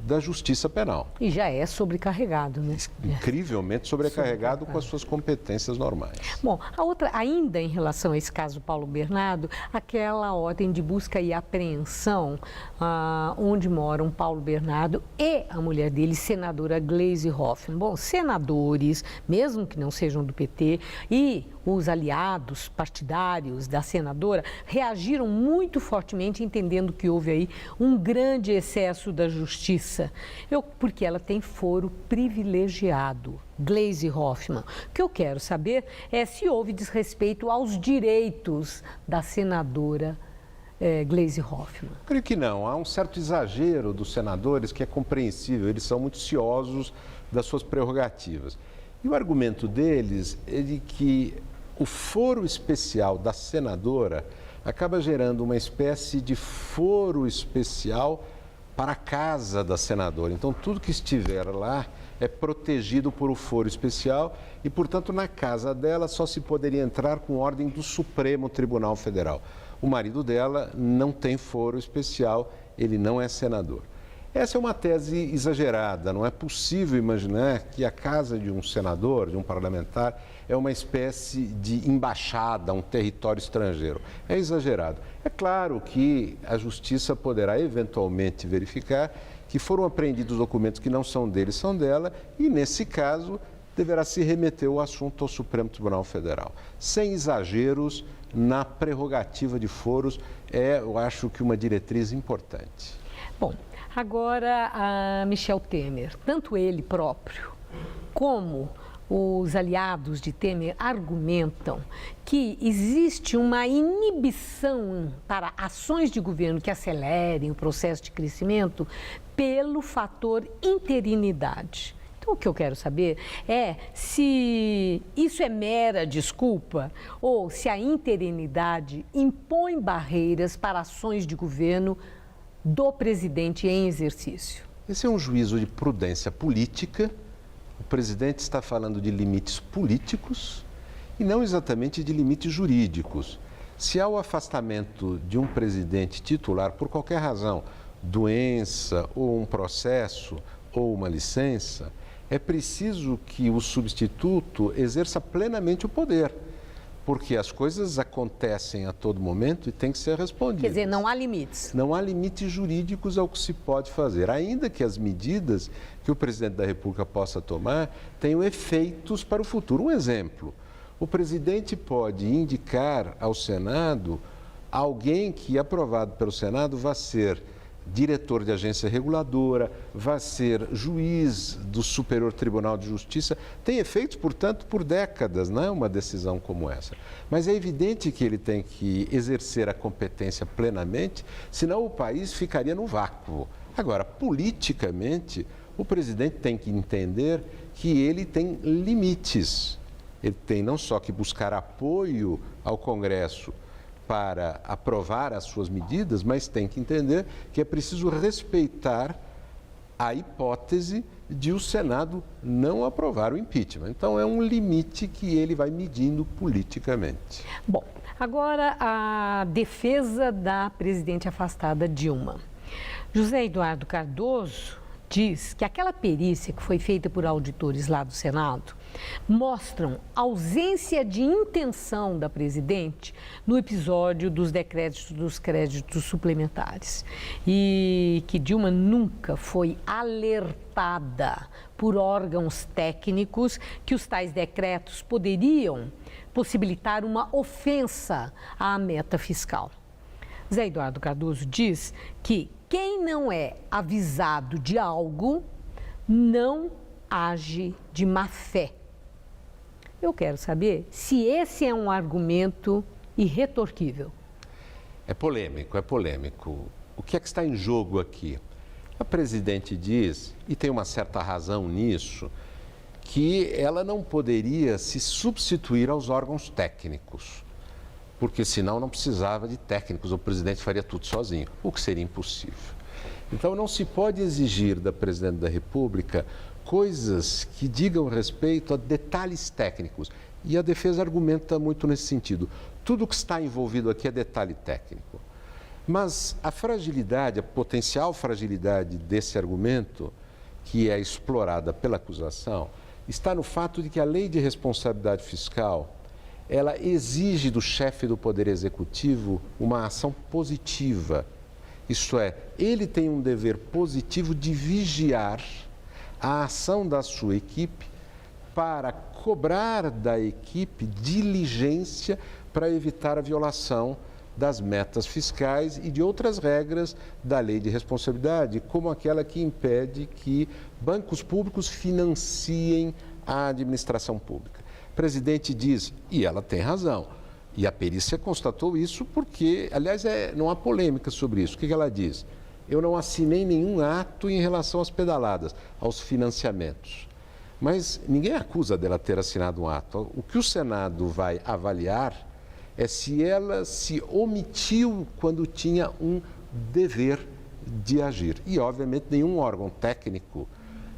da Justiça Penal. E já é sobrecarregado, né? Incrivelmente sobrecarregado com as suas competências normais. Bom, a outra, ainda em relação a esse caso Paulo Bernardo, aquela ordem de busca e apreensão onde moram Paulo Bernardo e a mulher dele, senadora Gleisi Hoffmann. Bom, senadores, mesmo que não sejam do PT, e os aliados partidários da senadora reagiram muito fortemente, entendendo que houve aí um grande excesso da justiça. Porque ela tem foro privilegiado, Gleisi Hoffmann. O que eu quero saber é se houve desrespeito aos direitos da senadora Gleisi Hoffmann. Creio que não. Há um certo exagero dos senadores que é compreensível. Eles são muito ciosos das suas prerrogativas. E o argumento deles é de que o foro especial da senadora acaba gerando uma espécie de foro especial para a casa da senadora. Então, tudo que estiver lá é protegido por um foro especial e, portanto, na casa dela só se poderia entrar com ordem do Supremo Tribunal Federal. O marido dela não tem foro especial, ele não é senador. Essa é uma tese exagerada. Não é possível imaginar que a casa de um senador, de um parlamentar, é uma espécie de embaixada, um território estrangeiro. É exagerado. É claro que a Justiça poderá eventualmente verificar que foram apreendidos documentos que não são dele, são dela, e nesse caso deverá se remeter o assunto ao Supremo Tribunal Federal. Sem exageros na prerrogativa de foros, eu acho que uma diretriz importante. Bom, agora a Michel Temer, tanto ele próprio como os aliados de Temer argumentam que existe uma inibição para ações de governo que acelerem o processo de crescimento pelo fator interinidade. Então, o que eu quero saber é se isso é mera desculpa ou se a interinidade impõe barreiras para ações de governo do presidente em exercício. Esse é um juízo de prudência política. O presidente está falando de limites políticos e não exatamente de limites jurídicos. Se há o afastamento de um presidente titular por qualquer razão, doença ou um processo ou uma licença, é preciso que o substituto exerça plenamente o poder, porque as coisas acontecem a todo momento e tem que ser respondidas. Quer dizer, não há limites. Não há limites jurídicos ao que se pode fazer, ainda que as medidas que o presidente da República possa tomar tenham efeitos para o futuro. Um exemplo, o presidente pode indicar ao Senado alguém que, aprovado pelo Senado, vai ser diretor de agência reguladora, vai ser juiz do Superior Tribunal de Justiça. Tem efeitos, portanto, por décadas, não é uma decisão como essa. Mas é evidente que ele tem que exercer a competência plenamente, senão o país ficaria no vácuo. Agora, politicamente, o presidente tem que entender que ele tem limites. ele tem não só que buscar apoio ao Congresso para aprovar as suas medidas, mas tem que entender que é preciso respeitar a hipótese de o Senado não aprovar o impeachment. Então, é um limite que ele vai medindo politicamente. Bom, agora a defesa da presidente afastada Dilma. José Eduardo Cardoso diz que aquela perícia que foi feita por auditores lá do Senado mostram ausência de intenção da presidente no episódio dos decréditos dos créditos suplementares e que Dilma nunca foi alertada por órgãos técnicos que os tais decretos poderiam possibilitar uma ofensa à meta fiscal. Zé Eduardo Cardoso diz que quem não é avisado de algo não age de má fé. Eu quero saber se esse é um argumento irretorquível. É polêmico, é polêmico. O que é que está em jogo aqui? A presidente diz, e tem uma certa razão nisso, que ela não poderia se substituir aos órgãos técnicos, porque senão não precisava de técnicos, o presidente faria tudo sozinho, o que seria impossível. Então não se pode exigir da presidente da República coisas que digam respeito a detalhes técnicos. E a defesa argumenta muito nesse sentido. Tudo que está envolvido aqui é detalhe técnico. Mas a fragilidade, a potencial fragilidade desse argumento, que é explorada pela acusação, está no fato de que a lei de responsabilidade fiscal, ela exige do chefe do Poder Executivo uma ação positiva. Isto é, ele tem um dever positivo de vigiar a ação da sua equipe para cobrar da equipe diligência para evitar a violação das metas fiscais e de outras regras da lei de responsabilidade, como aquela que impede que bancos públicos financiem a administração pública. O presidente diz, e ela tem razão, e a perícia constatou isso porque, aliás, não há polêmica sobre isso. O que ela diz? Eu não assinei nenhum ato em relação às pedaladas, aos financiamentos. Mas ninguém acusa dela ter assinado um ato. O que o Senado vai avaliar é se ela se omitiu quando tinha um dever de agir. E, obviamente, nenhum órgão técnico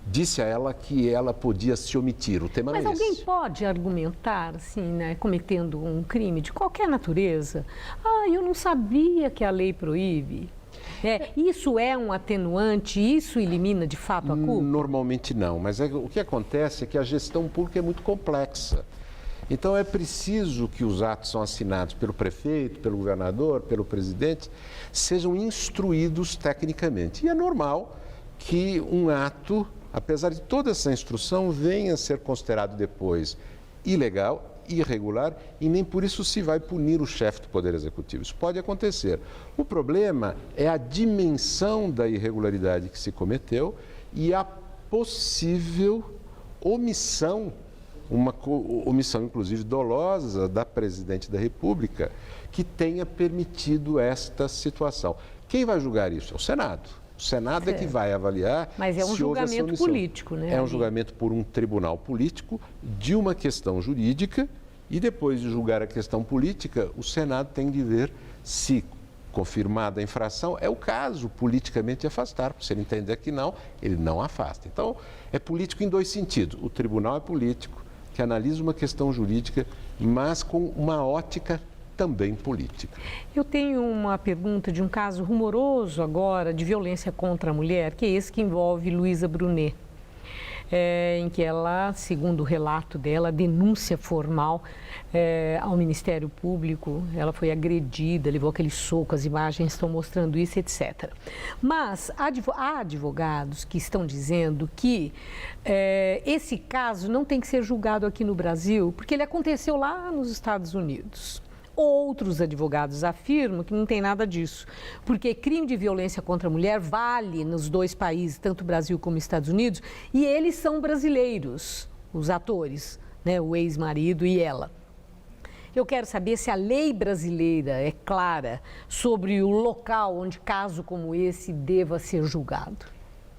disse a ela que ela podia se omitir. O tema Mas não é esse. alguém pode argumentar, assim, né, cometendo um crime de qualquer natureza? Ah, eu não sabia que a lei proíbe. Isso é um atenuante? Isso elimina de fato a culpa? Normalmente não, mas o que acontece é que a gestão pública é muito complexa. Então é preciso que os atos são assinados pelo prefeito, pelo governador, pelo presidente, sejam instruídos tecnicamente. E é normal que um ato, apesar de toda essa instrução, venha a ser considerado depois ilegal, irregular, e nem por isso se vai punir o chefe do Poder Executivo. Isso pode acontecer. O problema é a dimensão da irregularidade que se cometeu e a possível omissão, uma omissão inclusive dolosa da presidente da República, que tenha permitido esta situação. Quem vai julgar isso? É o Senado. O Senado é que vai avaliar. Mas é um julgamento político, né? É um julgamento por um tribunal político de uma questão jurídica e depois de julgar a questão política, o Senado tem de ver se, confirmada a infração, é o caso politicamente de afastar. Se ele entender que não, ele não afasta. Então, é político em dois sentidos. O tribunal é político, que analisa uma questão jurídica, mas com uma ótica também política. Eu tenho uma pergunta de um caso rumoroso agora de violência contra a mulher, que é esse que envolve Luísa Brunet, em que ela, segundo o relato dela, denúncia formal ao Ministério Público, ela foi agredida, levou aquele soco, as imagens estão mostrando isso, etc. Mas há advogados que estão dizendo que esse caso não tem que ser julgado aqui no Brasil, porque ele aconteceu lá nos Estados Unidos. Outros advogados afirmam que não tem nada disso, porque crime de violência contra a mulher vale nos dois países, tanto o Brasil como os Estados Unidos, e eles são brasileiros, os atores, né, o ex-marido e ela. Eu quero saber se a lei brasileira é clara sobre o local onde caso como esse deva ser julgado.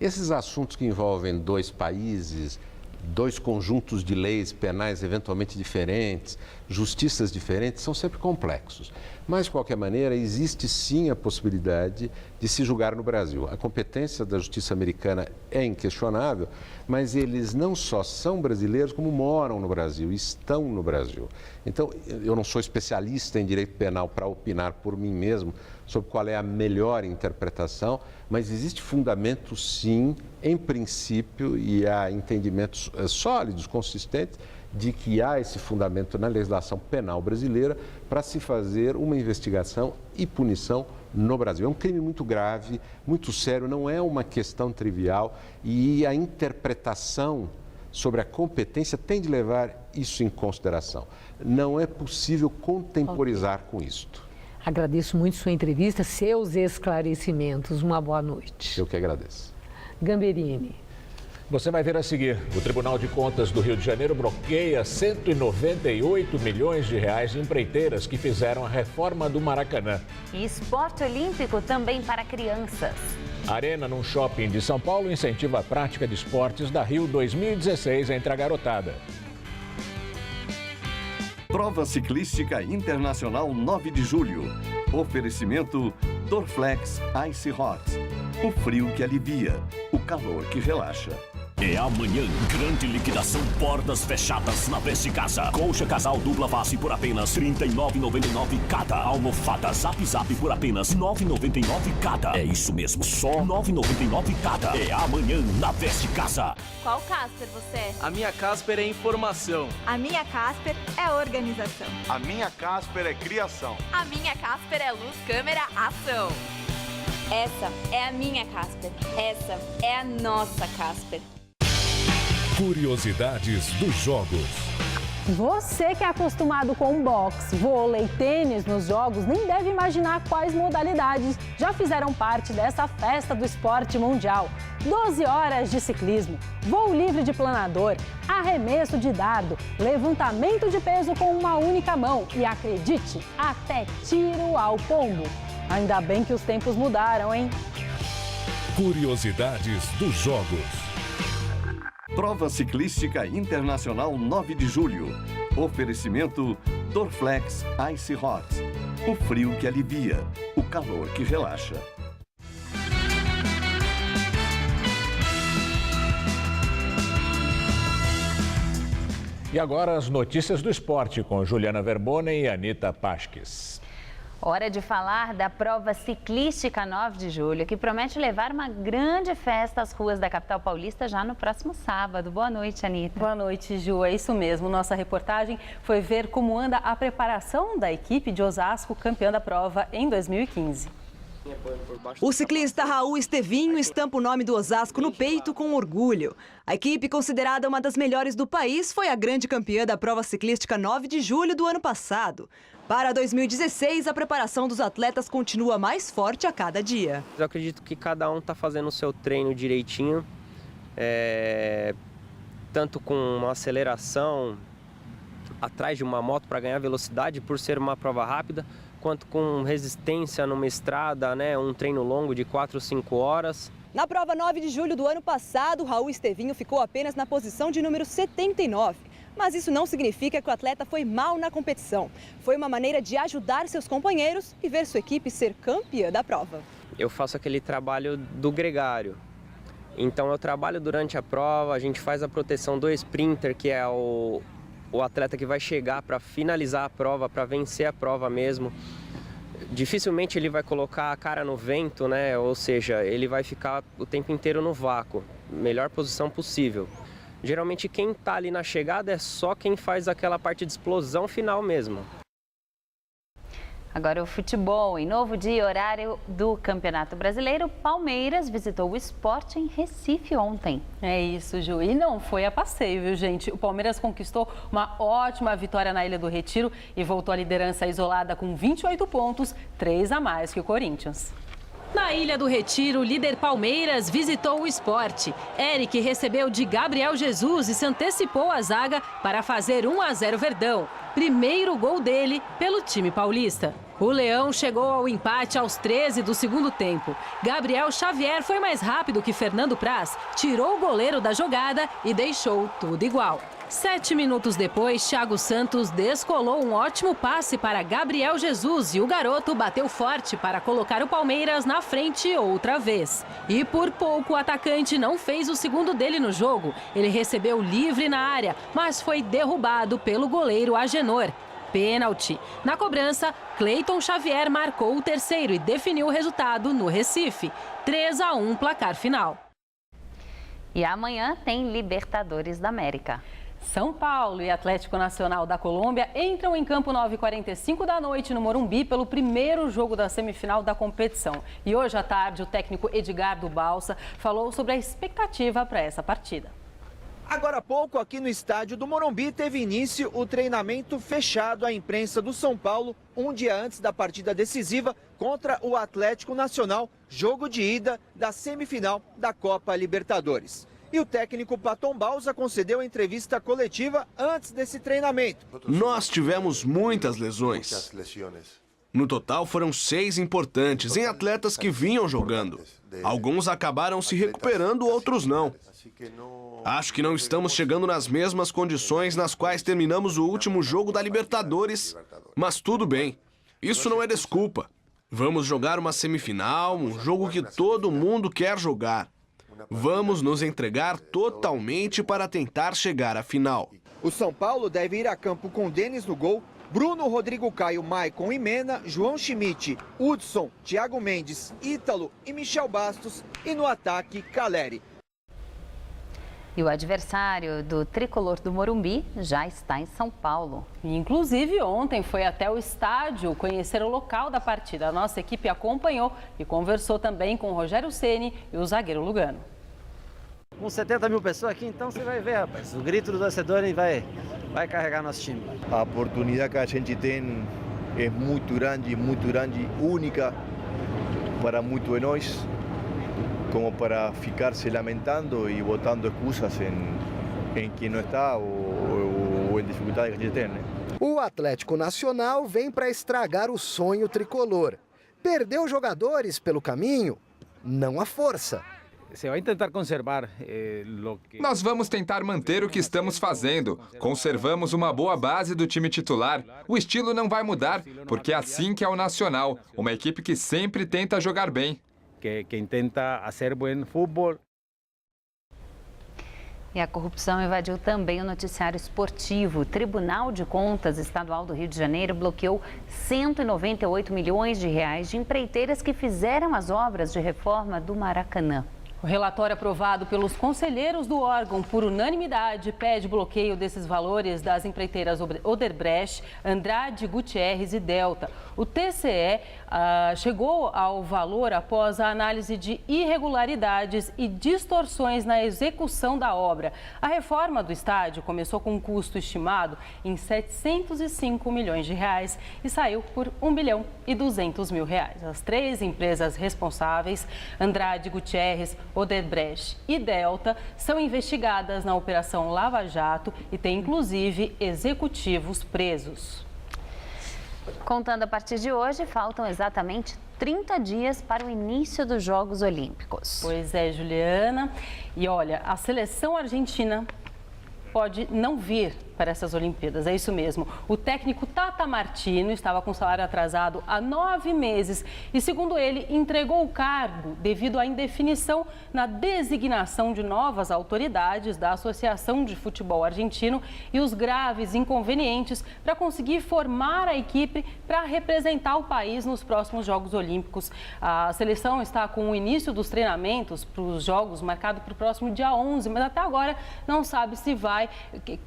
Esses assuntos que envolvem dois países dois conjuntos de leis penais eventualmente diferentes, justiças diferentes, são sempre complexos. Mas, de qualquer maneira, existe sim a possibilidade de se julgar no Brasil. A competência da justiça americana é inquestionável, mas eles não só são brasileiros, como moram no Brasil, estão no Brasil. Então, eu não sou especialista em direito penal para opinar por mim mesmo sobre qual é a melhor interpretação, mas existe fundamento, sim, em princípio, e há entendimentos sólidos, consistentes, de que há esse fundamento na legislação penal brasileira para se fazer uma investigação e punição no Brasil. É um crime muito grave, muito sério, não é uma questão trivial e a interpretação sobre a competência tem de levar isso em consideração. Não é possível contemporizar com isto. Agradeço muito sua entrevista, seus esclarecimentos. Uma boa noite. Eu que agradeço. Gamberini. Você vai ver a seguir. O Tribunal de Contas do Rio de Janeiro bloqueia 198 milhões de reais de empreiteiras que fizeram a reforma do Maracanã. E esporte olímpico também para crianças. Arena num shopping de São Paulo incentiva a prática de esportes da Rio 2016 entre a garotada. Prova Ciclística Internacional 9 de Julho. Oferecimento Dorflex Ice Hot. O frio que alivia, o calor que relaxa. É amanhã, grande liquidação, portas fechadas na Veste Casa. Colcha casal dupla face por apenas R$ 39,99 cada. Almofada Zap Zap por apenas R$ 9,99 cada. É isso mesmo, só R$ 9,99 cada. É amanhã na Veste Casa. Qual Casper você é? A minha Casper é informação. A minha Casper é organização. A minha Casper é criação. A minha Casper é luz, câmera, ação. Essa é a minha Casper. Essa é a nossa Casper. Curiosidades dos jogos. Você que é acostumado com boxe, vôlei, tênis nos jogos, nem deve imaginar quais modalidades já fizeram parte dessa festa do esporte mundial. 12 horas de ciclismo, voo livre de planador, arremesso de dardo, levantamento de peso com uma única mão e, acredite, até tiro ao pombo. Ainda bem que os tempos mudaram, hein? Curiosidades dos jogos. Prova Ciclística Internacional 9 de Julho. Oferecimento Dorflex Ice Hot. O frio que alivia, o calor que relaxa. E agora as notícias do esporte com Juliana Verbonen e Anita Pasques. Hora de falar da prova ciclística 9 de julho, que promete levar uma grande festa às ruas da capital paulista já no próximo sábado. Boa noite, Anita. Boa noite, Ju. É isso mesmo. Nossa reportagem foi ver como anda a preparação da equipe de Osasco, campeã da prova em 2015. O ciclista Raul Estevinho estampa o nome do Osasco no peito com orgulho. A equipe, considerada uma das melhores do país, foi a grande campeã da prova ciclística 9 de julho do ano passado. Para 2016, a preparação dos atletas continua mais forte a cada dia. Eu acredito que cada um está fazendo o seu treino direitinho, tanto com uma aceleração atrás de uma moto para ganhar velocidade por ser uma prova rápida, quanto com resistência numa estrada, um treino longo de 4 ou 5 horas. Na prova 9 de julho do ano passado, Raul Estevinho ficou apenas na posição de número 79. Mas isso não significa que o atleta foi mal na competição. Foi uma maneira de ajudar seus companheiros e ver sua equipe ser campeã da prova. Eu faço aquele trabalho do gregário. Então eu trabalho durante a prova, a gente faz a proteção do sprinter, que é o atleta que vai chegar para finalizar a prova, para vencer a prova mesmo. Dificilmente ele vai colocar a cara no vento, Ou seja, ele vai ficar o tempo inteiro no vácuo, melhor posição possível. Geralmente quem está ali na chegada é só quem faz aquela parte de explosão final mesmo. Agora o futebol. Em novo dia e horário do Campeonato Brasileiro, Palmeiras visitou o Sport em Recife ontem. É isso, Ju. E não foi a passeio, viu, gente? O Palmeiras conquistou uma ótima vitória na Ilha do Retiro e voltou à liderança isolada com 28 pontos, 3 a mais que o Corinthians. Na Ilha do Retiro, o líder Palmeiras visitou o Sport. Eric recebeu de Gabriel Jesus e se antecipou à zaga para fazer 1 a 0 Verdão. Primeiro gol dele pelo time paulista. O Leão chegou ao empate aos 13 do segundo tempo. Gabriel Xavier foi mais rápido que Fernando Praz, tirou o goleiro da jogada e deixou tudo igual. 7 minutos depois, Thiago Santos descolou um ótimo passe para Gabriel Jesus e o garoto bateu forte para colocar o Palmeiras na frente outra vez. E por pouco o atacante não fez o segundo dele no jogo. Ele recebeu livre na área, mas foi derrubado pelo goleiro Agenor. Pênalti. Na cobrança, Cleiton Xavier marcou o terceiro e definiu o resultado no Recife. 3-1 placar final. E amanhã tem Libertadores da América. São Paulo e Atlético Nacional da Colômbia entram em campo 9h45 da noite no Morumbi pelo primeiro jogo da semifinal da competição. E hoje à tarde o técnico Edgardo Balsa falou sobre a expectativa para essa partida. Agora há pouco, aqui no estádio do Morumbi, teve início o treinamento fechado à imprensa do São Paulo, um dia antes da partida decisiva contra o Atlético Nacional, jogo de ida da semifinal da Copa Libertadores. E o técnico Paton Balsa concedeu a entrevista coletiva antes desse treinamento. Nós tivemos muitas lesões. No total foram 6 importantes em atletas que vinham jogando. Alguns acabaram se recuperando, outros não. Acho que não estamos chegando nas mesmas condições nas quais terminamos o último jogo da Libertadores, mas tudo bem. Isso não é desculpa. Vamos jogar uma semifinal, um jogo que todo mundo quer jogar. Vamos nos entregar totalmente para tentar chegar à final. O São Paulo deve ir a campo com Denis no gol, Bruno, Rodrigo Caio, Maicon e Mena, João Schmidt, Hudson, Thiago Mendes, Ítalo e Michel Bastos e no ataque Caleri. E o adversário do tricolor do Morumbi já está em São Paulo. Inclusive, ontem foi até o estádio conhecer o local da partida. A nossa equipe acompanhou e conversou também com o Rogério Ceni e o zagueiro Lugano. Com 70 mil pessoas aqui, então você vai ver, rapaz. O grito do torcedor vai carregar nosso time. A oportunidade que a gente tem é muito grande, única para muitos de nós. Como para ficar se lamentando e botando excusas em quem não está ou em dificuldade que a gente tem. O Atlético Nacional vem para estragar o sonho tricolor. Perdeu jogadores pelo caminho, não a força. Você vai tentar conservar Nós vamos tentar manter o que estamos fazendo. Conservamos uma boa base do time titular. O estilo não vai mudar, porque é assim que é o Nacional, uma equipe que sempre tenta jogar bem. Que tenta fazer bom futebol. E a corrupção invadiu também o noticiário esportivo. O Tribunal de Contas Estadual do Rio de Janeiro bloqueou 198 milhões de reais de empreiteiras que fizeram as obras de reforma do Maracanã. O relatório aprovado pelos conselheiros do órgão por unanimidade pede bloqueio desses valores das empreiteiras Odebrecht, Andrade, Gutierrez e Delta. O TCE chegou ao valor após a análise de irregularidades e distorções na execução da obra. A reforma do estádio começou com um custo estimado em 705 milhões de reais e saiu por 1 bilhão e 200 mil reais. As 3 empresas responsáveis, Andrade, Gutierrez, Odebrecht e Delta, são investigadas na Operação Lava Jato e têm, inclusive, executivos presos. Contando a partir de hoje, faltam exatamente 30 dias para o início dos Jogos Olímpicos. Pois é, Juliana. E olha, a seleção argentina pode não vir para essas Olimpíadas, é isso mesmo. O técnico Tata Martino estava com salário atrasado há 9 meses e, segundo ele, entregou o cargo devido à indefinição na designação de novas autoridades da Associação de Futebol Argentino e os graves inconvenientes para conseguir formar a equipe para representar o país nos próximos Jogos Olímpicos. A seleção está com o início dos treinamentos para os Jogos marcado para o próximo dia 11, mas até agora não sabe se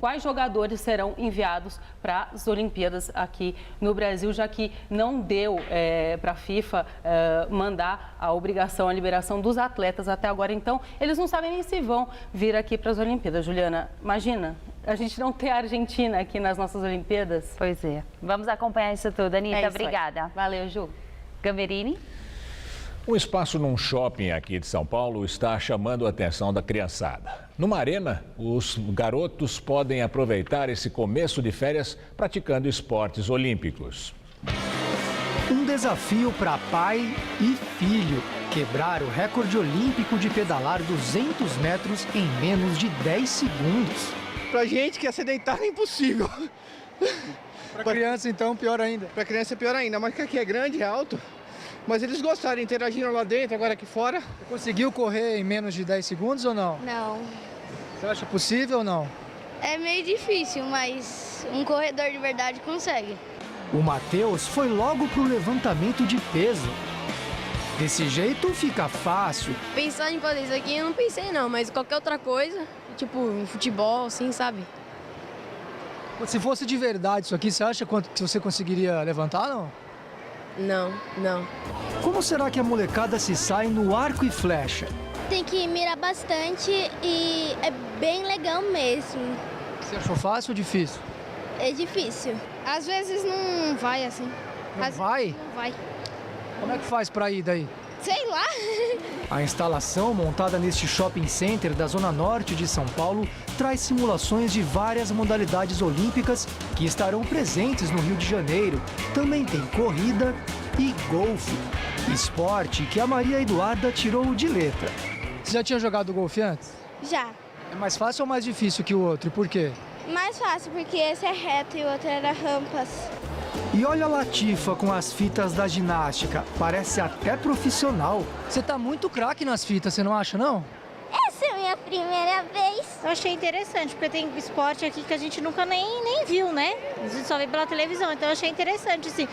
quais jogadores serão enviados para as Olimpíadas aqui no Brasil, já que não deu para a FIFA mandar a obrigação, a liberação dos atletas até agora. Então, eles não sabem nem se vão vir aqui para as Olimpíadas. Juliana, imagina a gente não ter a Argentina aqui nas nossas Olimpíadas. Pois é. Vamos acompanhar isso tudo. Anitta, obrigada. Valeu, Ju. Gamberini. Um espaço num shopping aqui de São Paulo está chamando a atenção da criançada. Numa arena, os garotos podem aproveitar esse começo de férias praticando esportes olímpicos. Um desafio para pai e filho. Quebrar o recorde olímpico de pedalar 200 metros em menos de 10 segundos. Pra gente que é sedentário é impossível. Pra criança, então, pior ainda. Pra criança é pior ainda, mas que aqui é grande, é alto. Mas eles gostaram, interagiram lá dentro, agora aqui fora. Você conseguiu correr em menos de 10 segundos ou não? Não. Você acha possível ou não? É meio difícil, mas um corredor de verdade consegue. O Matheus foi logo pro levantamento de peso. Desse jeito fica fácil. Pensar em fazer isso aqui eu não pensei não, mas qualquer outra coisa, tipo um futebol, assim, sabe? Se fosse de verdade isso aqui, você acha que você conseguiria levantar, não? Não. Como será que a molecada se sai no arco e flecha? Tem que mirar bastante e é bem legal mesmo. Você achou fácil ou difícil? É difícil. Às vezes não vai assim. Não vai? Não vai. Como é que faz pra ir daí? Sei lá. A instalação, montada neste shopping center da zona norte de São Paulo, traz simulações de várias modalidades olímpicas que estarão presentes no Rio de Janeiro. Também tem corrida e golfe, esporte que a Maria Eduarda tirou de letra. Você já tinha jogado golfe antes? Já. É mais fácil ou mais difícil que o outro? E por quê? Mais fácil, porque esse é reto e o outro era rampas. E olha a Latifa com as fitas da ginástica. Parece até profissional. Você tá muito craque nas fitas, você não acha, não? Essa é a minha primeira vez. Eu achei interessante, porque tem esporte aqui que a gente nunca nem viu, né? A gente só vê pela televisão, então eu achei interessante, sim.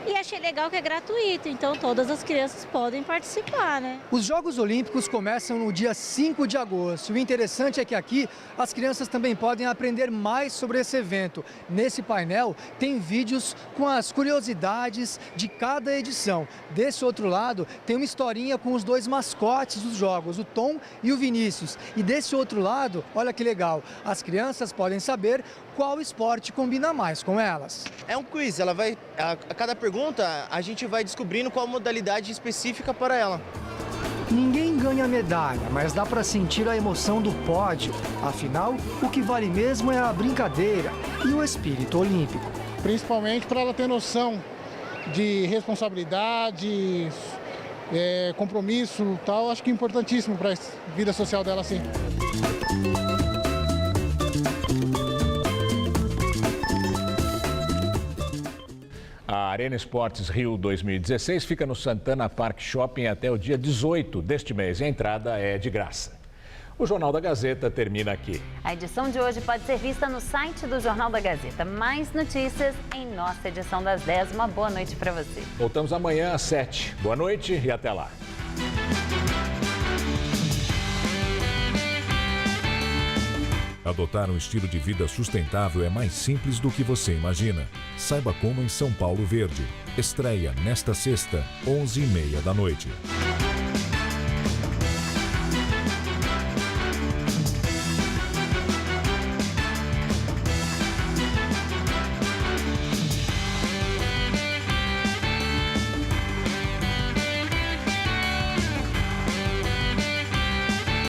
E achei legal que é gratuito, então todas as crianças podem participar, né? Os Jogos Olímpicos começam no dia 5 de agosto. O interessante é que aqui as crianças também podem aprender mais sobre esse evento. Nesse painel tem vídeos com as curiosidades de cada edição. Desse outro lado tem uma historinha com os dois mascotes dos Jogos, o Tom e o Vinícius. E desse outro lado, olha que legal, as crianças podem saber qual esporte combina mais com elas. É um quiz, a cada pergunta a gente vai descobrindo qual modalidade específica para ela. Ninguém ganha medalha, mas dá para sentir a emoção do pódio. Afinal, o que vale mesmo é a brincadeira e o espírito olímpico. Principalmente para ela ter noção de responsabilidade, compromisso, tal. Acho que é importantíssimo para a vida social dela, assim. A Arena Esportes Rio 2016 fica no Santana Park Shopping até o dia 18 deste mês. A entrada é de graça. O Jornal da Gazeta termina aqui. A edição de hoje pode ser vista no site do Jornal da Gazeta. Mais notícias em nossa edição das 10. Uma boa noite para você. Voltamos amanhã às 7. Boa noite e até lá. Adotar um estilo de vida sustentável é mais simples do que você imagina. Saiba como em São Paulo Verde. Estreia nesta sexta, 11h30 da noite.